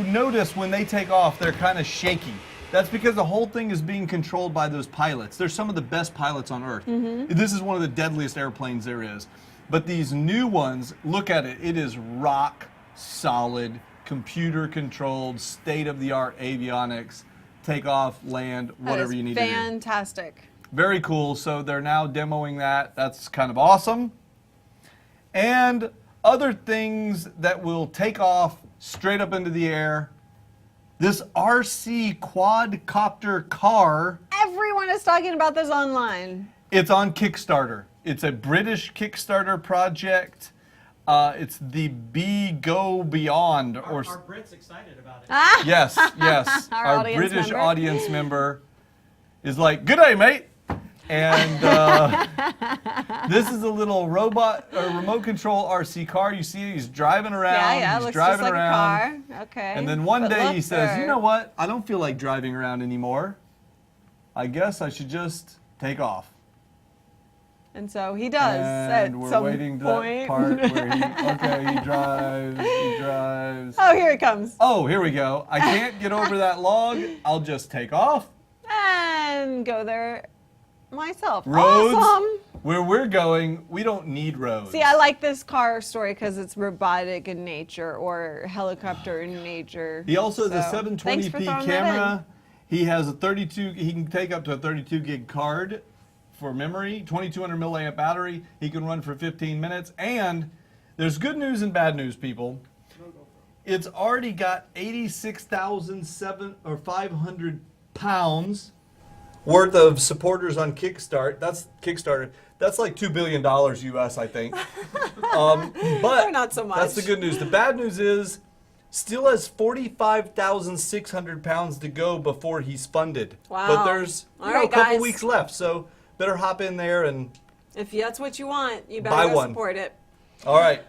notice when they take off, they're kind of shaky. That's because the whole thing is being controlled by those pilots. They're some of the best pilots on Earth. This is one of the deadliest airplanes there is. But these new ones, look at it. It is rock solid, computer controlled, state-of-the-art avionics, take off, land, whatever you need to do. Fantastic. Very cool. So they're now demoing that. That's kind of awesome. And other things that will take off straight up into the air. This RC quadcopter car. Everyone is talking about this online. It's on Kickstarter. It's a British Kickstarter project. It's the Go Beyond. Are Brits excited about it? Yes. Our British audience member is like, "Good day, mate." And this is a little robot or remote control RC car. You see, he's driving around. Yeah, he's looks driving just like around. a car. Okay. And then one day he says, there. "You know what? I don't feel like driving around anymore. I guess I should just take off." And so he does And at we're some waiting to point. that part where he drives. Oh, here he comes. Oh, here we go. I can't get over that log. I'll just take off. And go there myself. Roads, Awesome. where we're going, we don't need roads. See, I like this car story because it's robotic in nature or helicopter in nature. He also has a So, thanks for 720p throwing that camera. He has a 32. He can take up to a 32 gig card for memory. 2200 milliamp battery. He can run for 15 minutes. And there's good news and bad news, people. It's already got 86,500 pounds worth of supporters on Kickstarter. That's Kickstarter. That's like $2 billion US, I think. But Or not so much. that's the good news. The bad news is still has 45,600 pounds to go before he's funded. Wow. But there's All a right, couple guys. weeks left, so better hop in there and If that's what you want, you Buy better go one. support it. all right.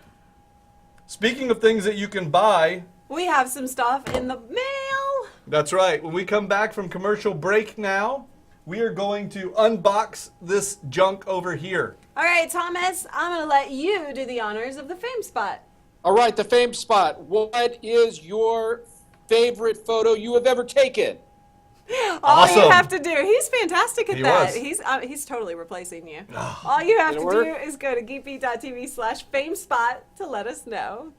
Speaking of things that you can buy, We have some stuff in the mail. that's right. When we come back from commercial break now, we are going to unbox this junk over here. All right, Thomas, I'm going to let you do the honors of the fame spot. All right, the fame spot. What is your favorite photo you have ever taken? All you Awesome. have to do, he's fantastic at He that. was. He's totally replacing you. All you have Did to it do work? is go to geekbeat.tv/famespot to let us know.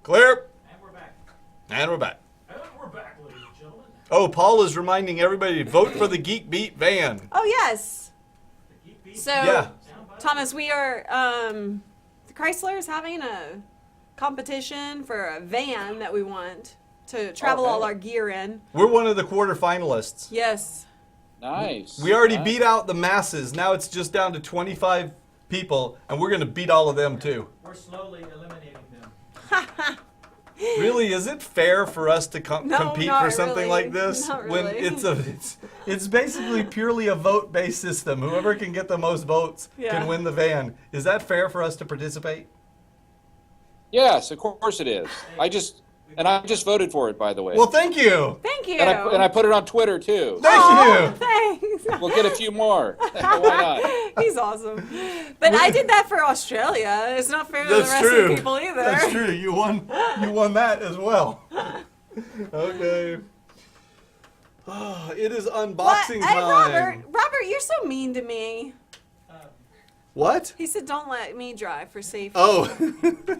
Clear. And we're back. And we're back. And we're back, ladies and gentlemen. Oh, Paul is reminding everybody to vote for the Geek Beat van. Oh, yes. The Geek Beat So, Yeah. Thomas, we are, Chrysler is having a competition for a van that we want to travel all our gear in. We're one of the quarterfinalists. Yes. Nice. We already beat out the masses. Now it's just down to 25 people, and we're going to beat all of them too. We're slowly eliminating them. Really, is it fair for us to No, compete not for something really. like this Not when really. it's basically purely a vote-based system? Whoever can get the most votes Yeah. can win the van. Is that fair for us to participate? Yes, of course it is. I just voted for it, by the way. Well, thank you. Thank you. And I put it on Twitter too. Thank Aw, you. Thanks. We'll get a few more. Why not? He's awesome. But I did that for Australia. It's not fair to the That's rest true. of the people either. That's true. You won that as well. Okay. Oh, it is What? unboxing Hey, time. Robert, you're so mean to me. What? He said, "Don't let me drive for safety." Oh,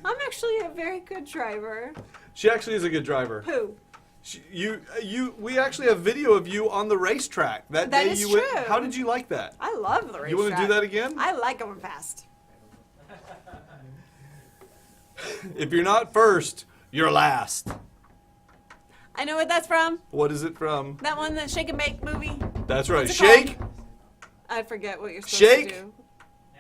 I'm actually a very good driver. she actually is a good driver. Who? We actually have video of you on the racetrack that That day. is You went. true. How did you like that? I love the racetrack. You want to do that again? I like going fast. If you're not first, you're last. I know what that's from. What is it from? That one, the Shake and Bake movie. That's right. What's it Shake. I forget what you're supposed Shake? to do.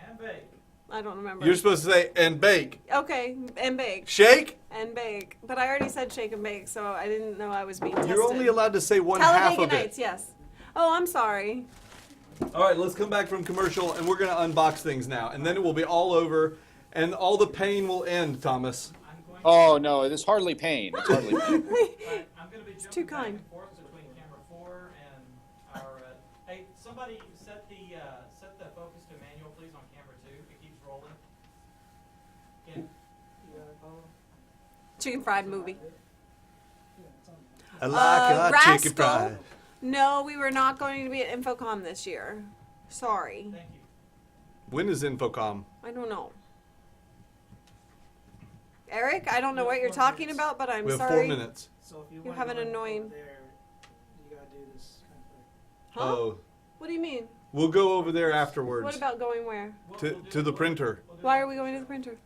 And bake. I don't remember. You're supposed to say and bake. Okay, and bake. Shake. And bake. But I already said shake and bake, so I didn't know I was being tested. You're only allowed to say one half Talladega of it. Nights, yes. Oh, I'm sorry. All right, let's come back from commercial, and we're going to unbox things now, and then it will be all over, and all the pain will end, Thomas. Oh no, it's hardly pain. It's hardly pain. I'm going to be jumping too back kind. and forth between camera 4 and our. Hey, somebody set the focus to manual, please, on camera 2. It keeps rolling. Ken? Chicken fried movie. I like Rascal. Chicken fried. No, we were not going to be at Infocom this year. Sorry. Thank you. When is Infocom? I don't know. Eric, I don't know what you're talking about, but I'm We have sorry. 4 minutes. So if you You want have to an go annoying- there, you gotta do this kind of thing. Huh? Oh, What do you mean? we'll go over there afterwards What about going where? to the printer, Why are we going to the printer?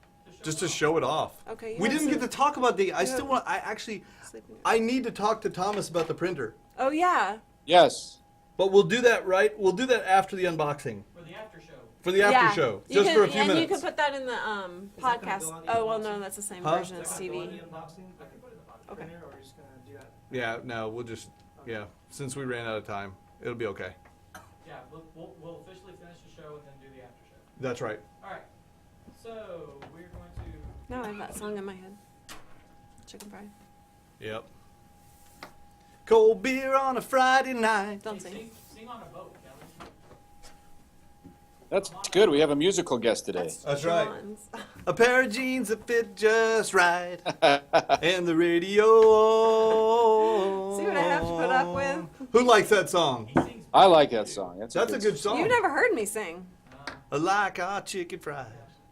just to show it off. Okay. you We have didn't get to some talk about the. I you still have- want. I actually. sleeping- I need to talk to Thomas about the printer. Oh yeah. Yes. But we'll do that right. We'll do that after the unboxing. For the after show. For the after Yeah. show, You just can- for a few and minutes. you can put that in the Is that gonna podcast. go on the Oh well, no, unboxing? that's the same Huh? version. It's Is that gonna go on TV. the unboxing, like Okay. printer, or are you just gonna do that? Yeah, no, we'll just. Yeah, since we ran out of time, it'll be okay. Yeah, we'll officially finish the show and then do the after show. That's right. All right. So we're going to. Now I have that song in my head. Chicken fried. Yep. Cold beer on a Friday night. Don't Hey, sing. sing on a boat, Kelly. That's good. We have a musical guest today. That's right. John's. A pair of jeans that fit just right, and the radio. See what I have to put up with? Who likes that song? He sings. I like that song. That's That's a good song. You've never heard me sing. I like our chicken fried.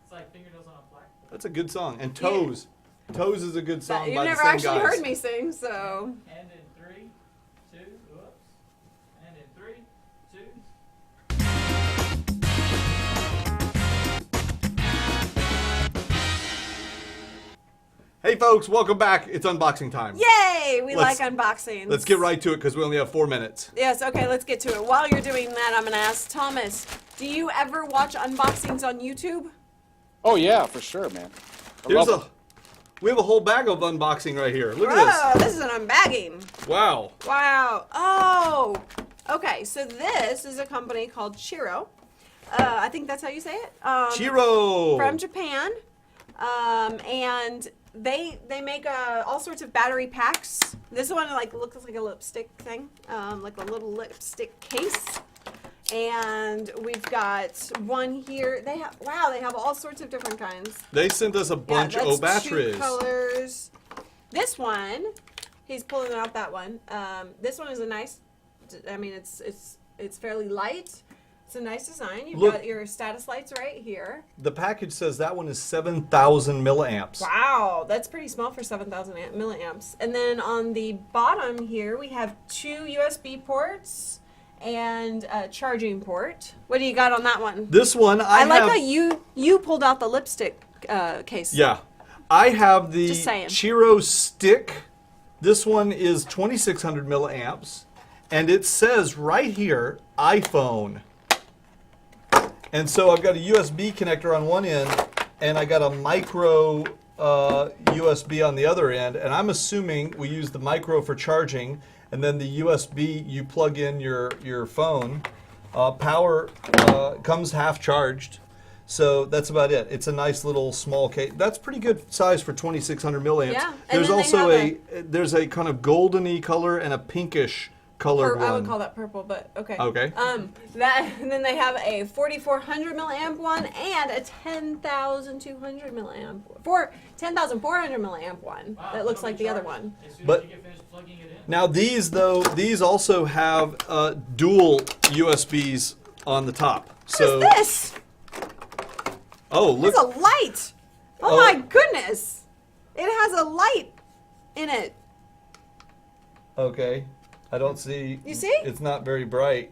It's like fingernails on a plaque. That's a good song. And Toes. Toes is a good song You've by never the same actually guys. heard me sing, so. And in 3, 2, whoops. And in 3, 2. Hey folks, welcome back. It's unboxing time. Yay! We Let's- like unboxings. Let's get right to it because we only have 4 minutes. Yes, okay, let's get to it. While you're doing that, I'm going to ask Thomas, do you ever watch unboxings on YouTube? Oh yeah, for sure, man. I Here's love we have a whole bag of unboxing right here. Look at Whoa, this is an unbagging. this. Wow. Wow. Oh. Okay, so this is a company called Chiro. I think that's how you say it. Chiro. From Japan. And they make all sorts of battery packs. This one like looks like a lipstick thing, like a little lipstick case. And we've got one here. They have all sorts of different kinds. They sent us a bunch yeah, of that's 2 batteries. colors. This one, he's pulling out that one. This one is a nice. I mean, it's fairly light. It's a nice design. You've Look. got your status lights right here. The package says that one is 7,000 milliamps. Wow, that's pretty small for 7,000 milliamps. And then on the bottom here, we have 2 USB ports and a charging port. What do you got on that one? This one I like have, how you pulled out the lipstick case. Yeah. I have the Just saying. Chiro stick. This one is 2,600 milliamps. And it says right here, iPhone. And so I've got a USB connector on one end, and I got a micro USB on the other end, and I'm assuming we use the micro for charging, and then the USB you plug in your phone. Power comes half charged, so that's about it. It's a nice little small case. That's pretty good size for 2600 milliamps. Yeah, and There's then they also there's a kind of goldeny color and a pinkish colored one. I would call that purple, but okay. Okay. And then they have a 4400 milliamp one and a 10,200 milliamp for 10,400 milliamp one Wow, that looks it'll like be the other charged one. As soon But- as you get finished plugging it in. Now these also have dual USBs on the top. So What is this? oh look, It's a light. Oh, Oh. my goodness! It has a light in it. okay. I don't see. You see? It's not very bright.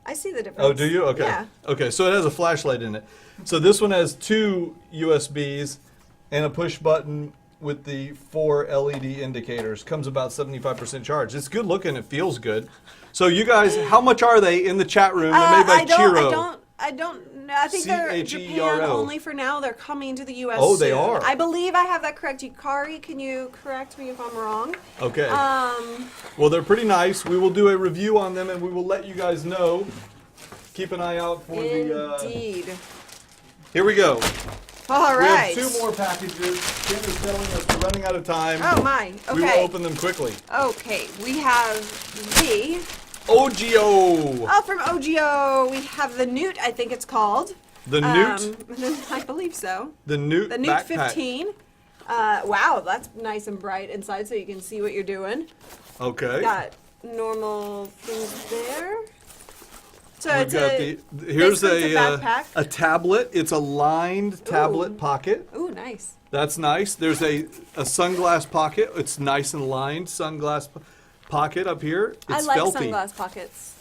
I see the difference. Oh, do you? Okay. Yeah. Okay, so it has a flashlight in it. So this one has 2 USBs and a push button with the 4 LED indicators. Comes about 75% charged. It's good looking. It feels good. So you guys, how much are they in the chat room? They're made by Chiro. I don't know. I think they're Japan CHERO. only for now. They're coming to the U.S. Oh, they soon. are. I believe I have that correct. Yukari, can you correct me if I'm wrong? Okay. Well, they're pretty nice. We will do a review on them and we will let you guys know. Keep an eye out for the. Indeed. Here we go. All right. We have 2 more packages. Kim is telling us we're running out of time. Oh my. We will Okay. open them quickly. Okay. We have the. OGO. Oh, from OGO, we have the Newt. I think it's called. The Newt. I believe so. The Newt. The Newt backpack. 15. Wow, that's nice and bright inside, so you can see what you're doing. Okay. Got normal things there. So We've it's got here's basically it's a backpack. a tablet. It's a lined tablet Ooh. pocket. Ooh, nice. That's nice. There's a sunglass pocket. It's nice and lined sunglass pocket up here. It's I like felty. sunglass pockets.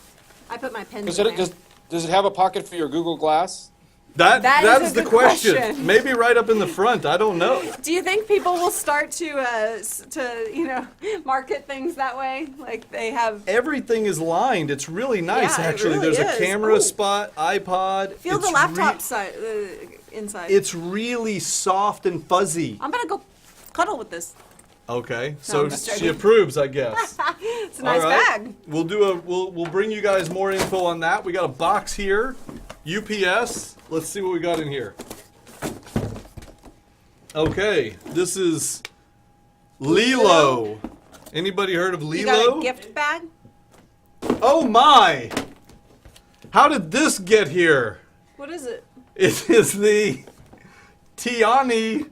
I put my pens Does in it, there. does it have a pocket for your Google Glass? That is is a the good question. question. Maybe right up in the front. I don't know. Do you think people will start to market things that way? Like they have. Everything is lined. It's really nice, Yeah, it actually. really There's is. a camera Ooh. spot, iPod. Feel the It's laptop side inside. It's really soft and fuzzy. I'm gonna go cuddle with this. Okay, so I'm just she joking. approves, I guess. It's a nice All right. bag. We'll bring you guys more info on that. We got a box here, UPS. Let's see what we got in here. Okay, this is Lilo. Anybody heard of Lilo? You got a gift bag? Oh my! How did this get here? What is it? It is the Tiani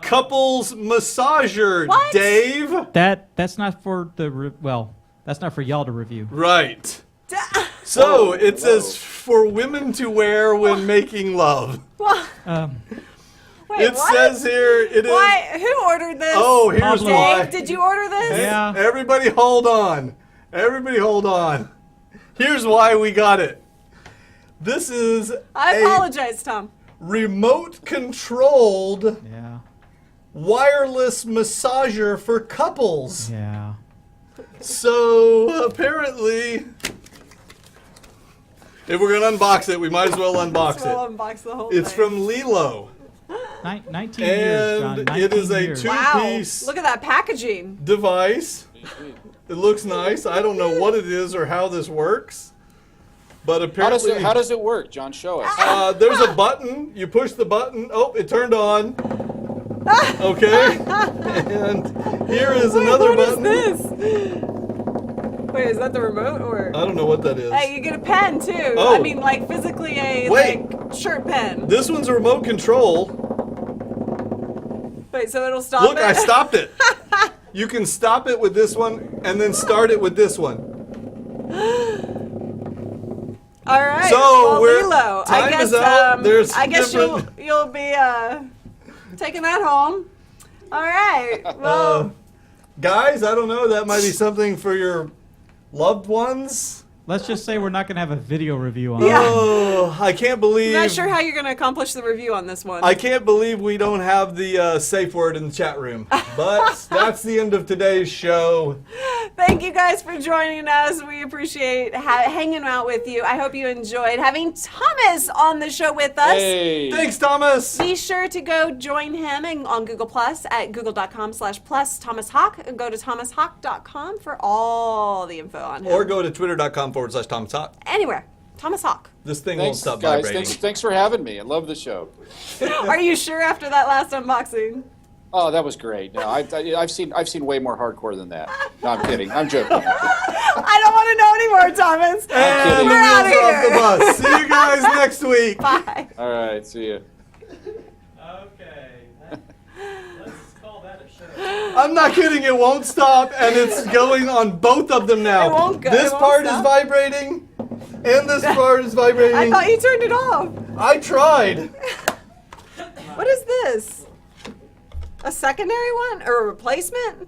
couples massager, What? Dave. That's not for that's not for y'all to review. Right. So it hello. says for women to wear when making love. What? Wait, It what? says here it is. Why? Who ordered this? Oh, here's Pablo. why. Dave, did you order this? Yeah. Everybody hold on. Everybody hold on. Here's why we got it. This is I a apologize, Tom. remote controlled Yeah. wireless massager for couples. Yeah. So apparently, if we're gonna unbox it, we might as well unbox So I'll it. unbox the whole It's thing. from Lilo, 19 years, John. and 19 it is a years. Wow. two-piece Look at that packaging. device. It looks nice. I don't know what it is or how this works, but apparently, How does it work, John? Show us. there's a button. You push the button. Oh, it turned on. Okay, and here is another What is button. this? Wait, is that the remote or? I don't know what that is. Hey, you get a pen too. Oh. I mean, like physically a Wait. like shirt pen. This one's a remote control. Wait, so it'll stop Look, it? I stopped it. You can stop it with this one and then start it with this one. All right. So, well, we're- Lilo, time I guess is out. There's I guess different- you'll be taking that home. All right. Well, Guys, I don't know. That might be something for your loved ones. Let's just say we're not going to have a video review on Yeah. it. Oh, I can't believe. Not sure how you're going to accomplish the review on this one. I can't believe we don't have the safe word in the chat room. But that's the end of today's show. Thank you guys for joining us. We appreciate hanging out with you. I hope you enjoyed having Thomas on the show with us. Hey. Thanks, Thomas. Be sure to go join him on Google Plus at google.com/plus Thomas Hawk. Go to thomashawk.com for all the info on him. Or go to twitter.com/Thomas Hawk. Anywhere. Thomas Hawk. This thing won't Thanks, stop guys. vibrating. Thanks for having me. I love the show. Are you sure after that last unboxing? Oh, that was great. No, I've seen way more hardcore than that. No, I'm kidding. I'm joking. I don't want to know anymore, Thomas. And We're out of the wheels off the here. bus. See you guys next week. Bye. All right, see you. Okay. Let's call that a show. I'm not kidding. It won't stop, and it's going on both of them now. It won't go- This it won't part stop? is vibrating, and this part is vibrating. I thought you turned it off. I tried. What is this? A secondary one or a replacement?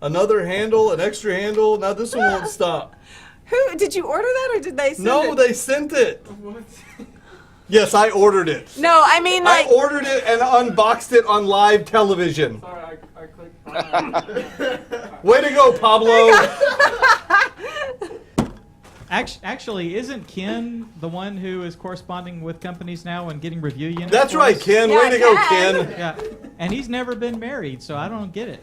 Another handle, an extra handle. Now this one won't stop. Who did you order that or did they send No, it? they sent it. Yes, I ordered it. No, I mean like I ordered it and unboxed it on live television. Sorry, I clicked. Way to go, Pablo. Actually, isn't Ken the one who is corresponding with companies now and getting review units? That's for right, us? Ken. Yeah, Way to go, Ken. Ken. Yeah, and he's never been married, so I don't get it.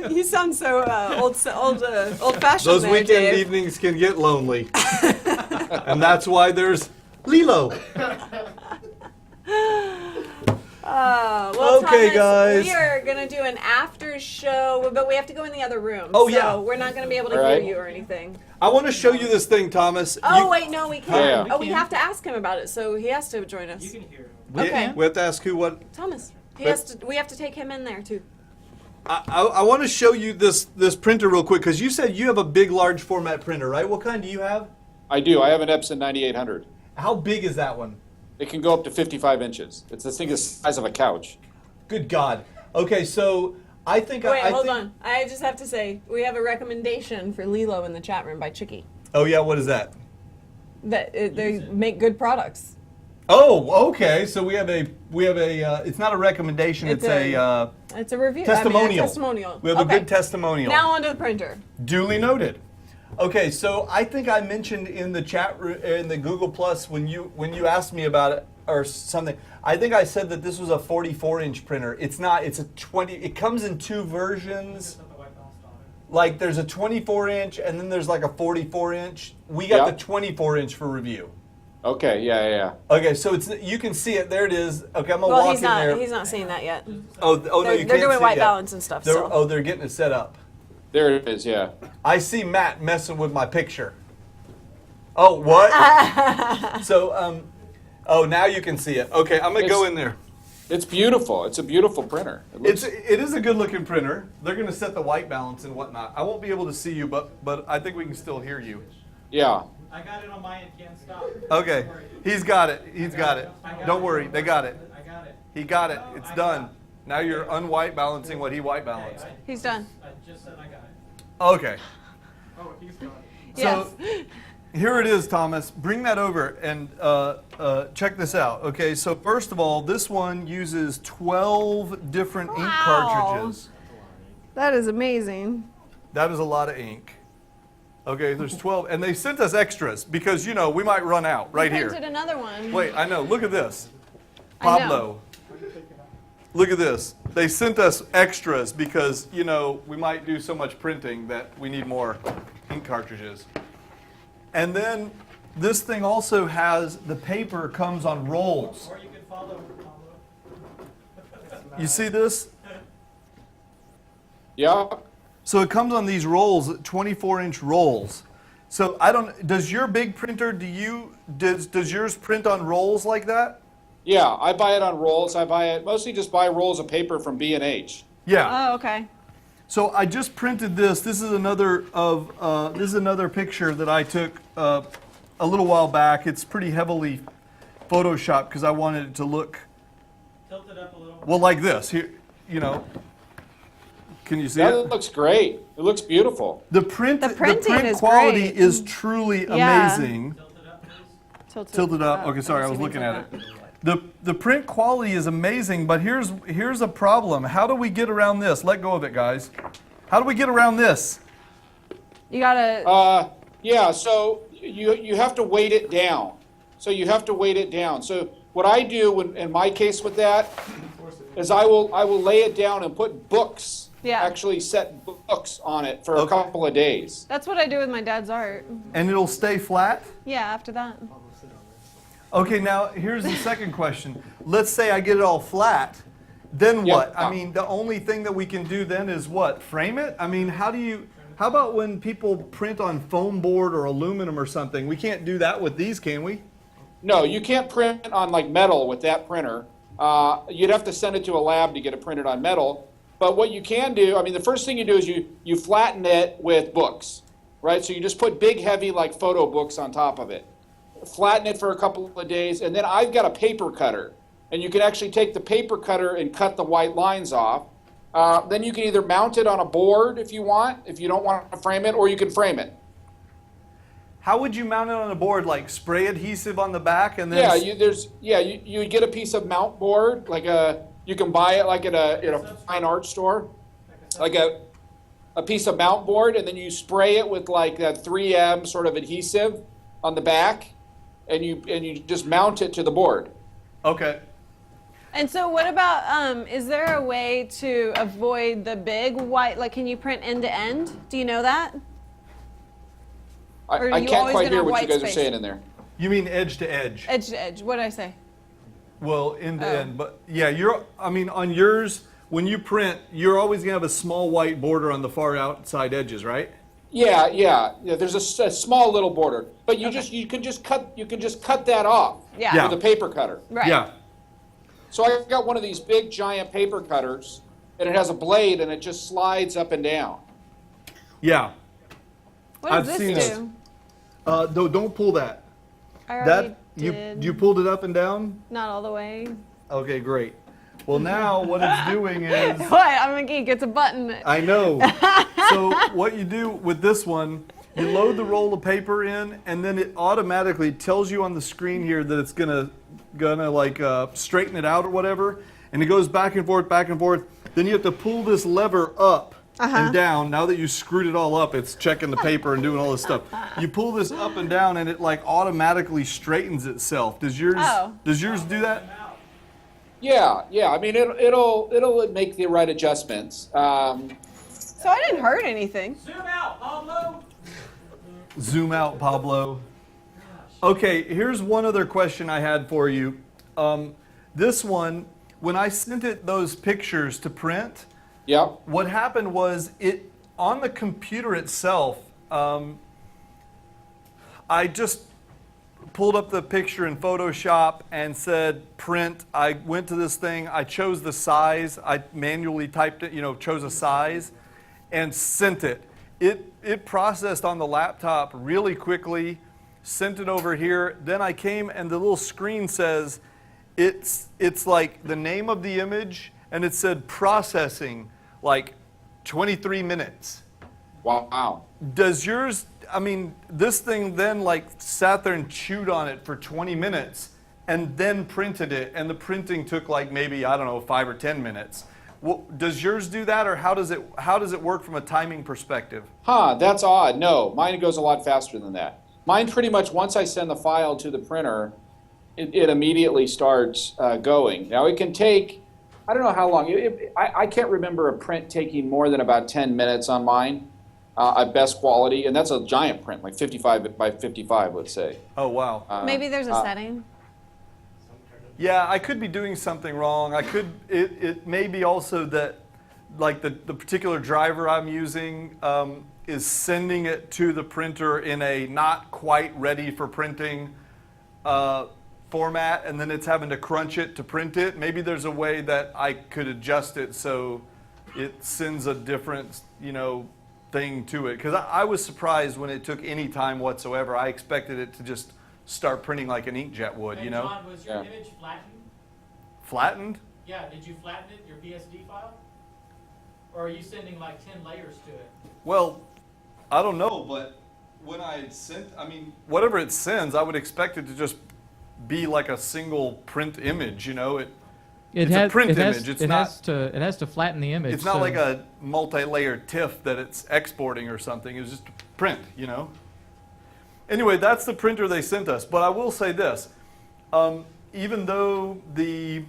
you sound so old-fashioned. Those there, weekend Dave. evenings can get lonely. And that's why there's Lilo. Well, Okay, Thomas, guys. we are gonna do an after show, but we have to go in the other room. Oh, so yeah. we're not gonna be able to All right. hear you or anything. I want to show you this thing, Thomas. Oh wait, no, we can't. Yeah. Oh, we have to ask him about it, so he has to join us. You can hear him. Okay. We have to ask who what. Thomas, he But- has to. We have to take him in there too. I want to show you this printer real quick because you said you have a big, large format printer, right? What kind do you have? I do. I have an Epson 9800. How big is that one? It can go up to 55 inches. It's this thing is the size of a couch. Good God. Okay, so I think Wait, I hold think, on. I just have to say we have a recommendation for Lilo in the chat room by Chicky. Oh yeah, what is that? That they make good products. Oh, okay. So we have a it's not a recommendation. It's, It's a It's a review. testimonial. I mean, a testimonial. We have a Okay. good testimonial. Now onto the printer. Duly noted. Okay, so I think I mentioned in the chat room in the Google Plus when you asked me about it or something. I think I said that this was a 44-inch printer. It's not. It's a 20. It comes in two versions. Put the white balance on it. Like there's a 24-inch and then there's like a 44-inch. We got Yeah. the 24-inch for review. Okay, yeah. Okay, so it's you can see it. There it is. Okay, I'm gonna Well, walk he's in there. not seeing that yet. Oh, no, They're, you they're can't doing see white it yet. balance and stuff. They're, So. oh, they're getting it set up. There it is, yeah. I see Matt messing with my picture. Oh, what? So, oh, now you can see it. Okay, I'm gonna go It's- in there. It's beautiful. It's a beautiful printer. It is a good looking printer. They're gonna set the white balance and whatnot. I won't be able to see you, but I think we can still hear you. Yeah. I got it on my end, Ken. Stop. Okay, Don't worry. he's got it. He's got it. I got Don't it. worry, they got it. I got it. He got it. No, It's I done. got it. Now you're unwhite balancing what he white Okay, balanced. He's done. I just said I got it. Okay. Oh, he's got it. Yes. So here it is, Thomas. Bring that over and check this out. Okay, so first of all, this one uses 12 different ink Wow. cartridges. That is amazing. That is a lot of ink. Okay, there's 12, and they sent us extras because we might run out right here. Printed another one. Wait, I know. Look at this, I know. Pablo. Look at this. They sent us extras because we might do so much printing that we need more ink cartridges. And then this thing also has the paper comes on rolls. Or you can follow. You see this? Yeah. So it comes on these rolls, 24-inch rolls. So does your big printer, does yours print on rolls like that? Yeah, I buy it on rolls. I mostly just buy rolls of paper from B&H. Yeah. Oh, okay. So I just printed this. This is another picture that I took a little while back. It's pretty heavily photoshopped because I wanted it to look Tilt it up a little. well like this. Here, Can you see That it? looks great. It looks beautiful. The print is quality great. is truly Yeah. amazing. Tilt it up, please. Tilted up. Okay, sorry, I was looking at it. The print quality is amazing, but here's a problem. How do we get around this? Let go of it, guys. How do we get around this? You gotta. Yeah, so you have to weight it down. So what I do in my case with that is I will lay it down and put books. Yeah. Actually set books on it for a couple of days. That's what I do with my dad's art. And it'll stay flat? Yeah, after that. Okay, now here's the second question. Let's say I get it all flat. Then what? Yeah. I mean, the only thing that we can do then is what? Frame it? I mean, how about when people print on foam board or aluminum or something? We can't do that with these, can we? No, you can't print on like metal with that printer. You'd have to send it to a lab to get it printed on metal. But what you can do, I mean, the first thing you do is you flatten it with books, right? So you just put big, heavy, like photo books on top of it. Flatten it for a couple of days, and then I've got a paper cutter. And you can actually take the paper cutter and cut the white lines off. Then you can either mount it on a board if you want, if you don't want to frame it, or you can frame it. How would you mount it on a board? Like spray adhesive on the back and then? You would get a piece of mount board, you can buy it like at a fine art store, like a piece of mount board, and then you spray it with like that 3M sort of adhesive on the back, and you just mount it to the board. Okay. And so what about, is there a way to avoid the big white, like can you print end to end? Do you know that? Or are I you can't always quite gonna hear have what you white guys are space? saying in there. You mean edge to edge? Edge to edge, what did I say? Well, end to Oh. end. But yeah, on yours, when you print, you're always gonna have a small white border on the far outside edges, right? Yeah. There's a small little border, but you can just cut that off Yeah. with a paper cutter. Right. Yeah. So I've got one of these big giant paper cutters, and it has a blade, and it just slides up and down. Yeah. What does I've this seen do? it. Don't pull that. I already That did. you pulled it up and down? Not all the way. Okay, great. Well, now what it's doing is What? I'm a geek. It's a button. I know. So what you do with this one, you load the roll of paper in, and then it automatically tells you on the screen here that it's gonna like straighten it out or whatever, and it goes back and forth, back and forth. Then you have to pull this lever up and down. Now that you screwed it all up, it's checking the paper and doing all this stuff. You pull this up and down, and it like automatically straightens itself. Does yours do that? Yeah. I mean, it'll make the right adjustments. So I didn't hurt anything. Zoom out, Pablo. Zoom out, Pablo. Okay, here's one other question I had for you. This one, when I sent it those pictures to print, Yep. what happened was on the computer itself, I just pulled up the picture in Photoshop and said print. I went to this thing, I chose the size, I manually typed it, chose a size, and sent it. It processed on the laptop really quickly, sent it over here. Then I came and the little screen says it's like the name of the image, and it said processing like 23 minutes. Wow. Does yours, this thing then like sat there and chewed on it for 20 minutes and then printed it, and the printing took like maybe, 5 or 10 minutes. Does yours do that, or how does it work from a timing perspective? That's odd. No, mine goes a lot faster than that. Mine pretty much, once I send the file to the printer, it immediately starts going. Now it can take, I don't know how long. I can't remember a print taking more than about 10 minutes on mine at best quality, and that's a giant print, like 55 by 55, let's say. Oh, wow. Maybe there's a setting. Yeah, I could be doing something wrong. It may be also that like the particular driver I'm using is sending it to the printer in a not quite ready for printing format, and then it's having to crunch it to print it. Maybe there's a way that I could adjust it so it sends a different, thing to it. Because I was surprised when it took any time whatsoever. I expected it to just start printing like an inkjet would, And John, was your image flattened? Flattened? Yeah, did you flatten it, your PSD file? Or are you sending like 10 layers to it? Well, I don't know, but when I sent, I mean, whatever it sends, I would expect it to just be like a single print image, you know? It's a print image. It has to flatten the image. It's not like a multi-layer TIFF that it's exporting or something. It's just print, you know? Anyway, that's the printer they sent us. But I will say this. Even though the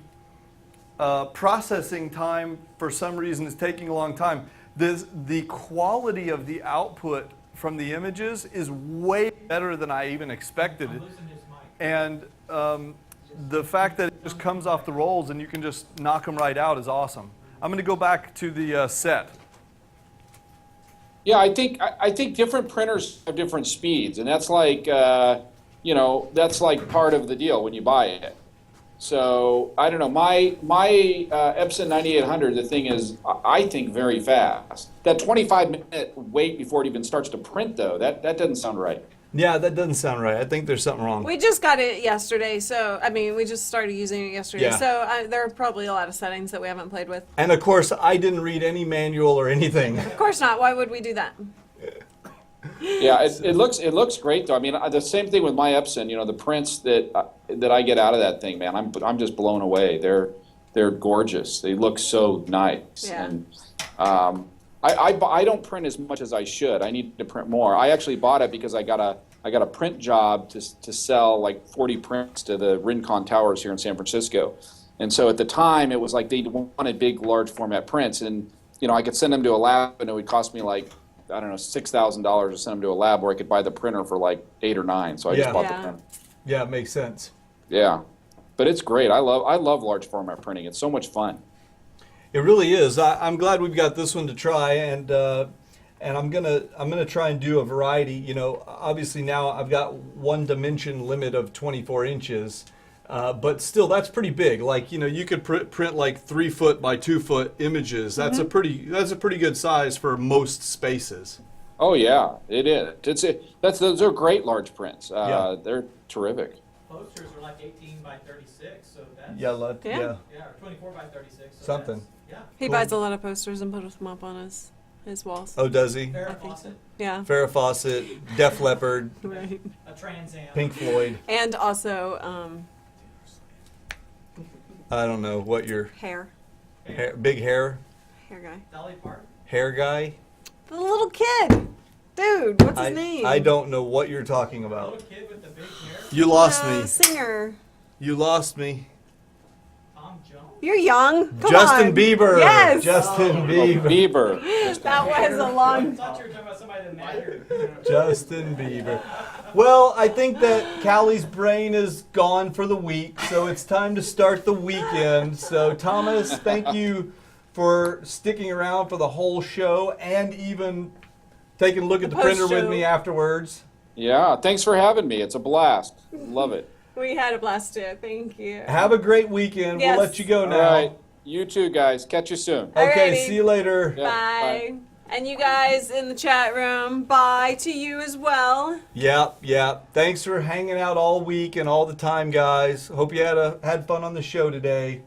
processing time, for some reason, is taking a long time, the quality of the output from the images is way better than I even expected. I'm losing his mic. And the fact that it just comes off the rolls and you can just knock them right out is awesome. I'm going to go back to the set. Yeah, I think different printers have different speeds, and that's like that's like part of the deal when you buy it. So I don't know. My Epson 9800, the thing is, I think very fast. That 25-minute wait before it even starts to print, though, that doesn't sound right. Yeah, that doesn't sound right. I think there's something wrong. We just got it yesterday, so, I mean, we just started using it yesterday. Yeah. So there are probably a lot of settings that we haven't played with. And of course, I didn't read any manual or anything. Of course not. Why would we do that? Yeah, it looks great though. I mean, the same thing with my Epson. You know, the prints that I get out of that thing, man, I'm just blown away. They're gorgeous. They look so nice. Yeah. And I don't print as much as I should. I need to print more. I actually bought it because I got a print job to sell like 40 prints to the Rincon Towers here in San Francisco. And so at the time, it was like they wanted big, large format prints, and I could send them to a lab, and it would cost me like, I don't know, $6,000 to send them to a lab, where I could buy the printer for like 8 or 9. So I just bought the printer. Yeah, it makes sense. Yeah, but it's great. I love large format printing. It's so much fun. It really is. I'm glad we've got this one to try, and I'm gonna try and do a variety. Obviously now I've got one dimension limit of 24 inches, but still that's pretty big. Like you could print like 3 foot by 2 foot images. That's a pretty good size for most spaces. Oh yeah, it is. Those are great large prints. They're terrific. Posters are like 18 by 36, so that's... Yeah, or 24 by 36. So something. He buys a lot of posters and puts them up on his walls. Oh, does he? Farrah Fawcett, Yeah. Farrah Fawcett, Def Leppard, Right. a Trans Am. Pink Floyd. And also I don't know what your hair big hair guy. Dolly Parton. hair guy. The little kid. Dude, what's his name? I don't know what you're talking The about. little kid with the big hair. You lost me. Singer. You lost me. Tom Jones. You're young. Come Justin on. Bieber. Yes. Justin Bieber. Bieber. That was a I long. thought you were talking about somebody that mattered. Justin Bieber. Well, I think that Callie's brain is gone for the week, so it's time to start the weekend. So, Thomas, thank you for sticking around for the whole show and even taking a look at the printer with me afterwards. Yeah, thanks for having me. It's a blast. Love it. We had a blast too. Thank you. Have a great weekend. Yes. We'll let you go now. All right. You too, guys. Catch you soon. Okay, Alrighty. see you later. Yeah, Bye. And you guys in the chat room, bye to you as well. Yep. Thanks for hanging out all week and all the time, guys. Hope you had fun on the show today.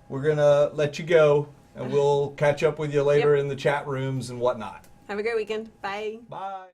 We're going to let you go, and we'll catch up with you later in the chat rooms and whatnot. Have a great weekend. Bye. Bye.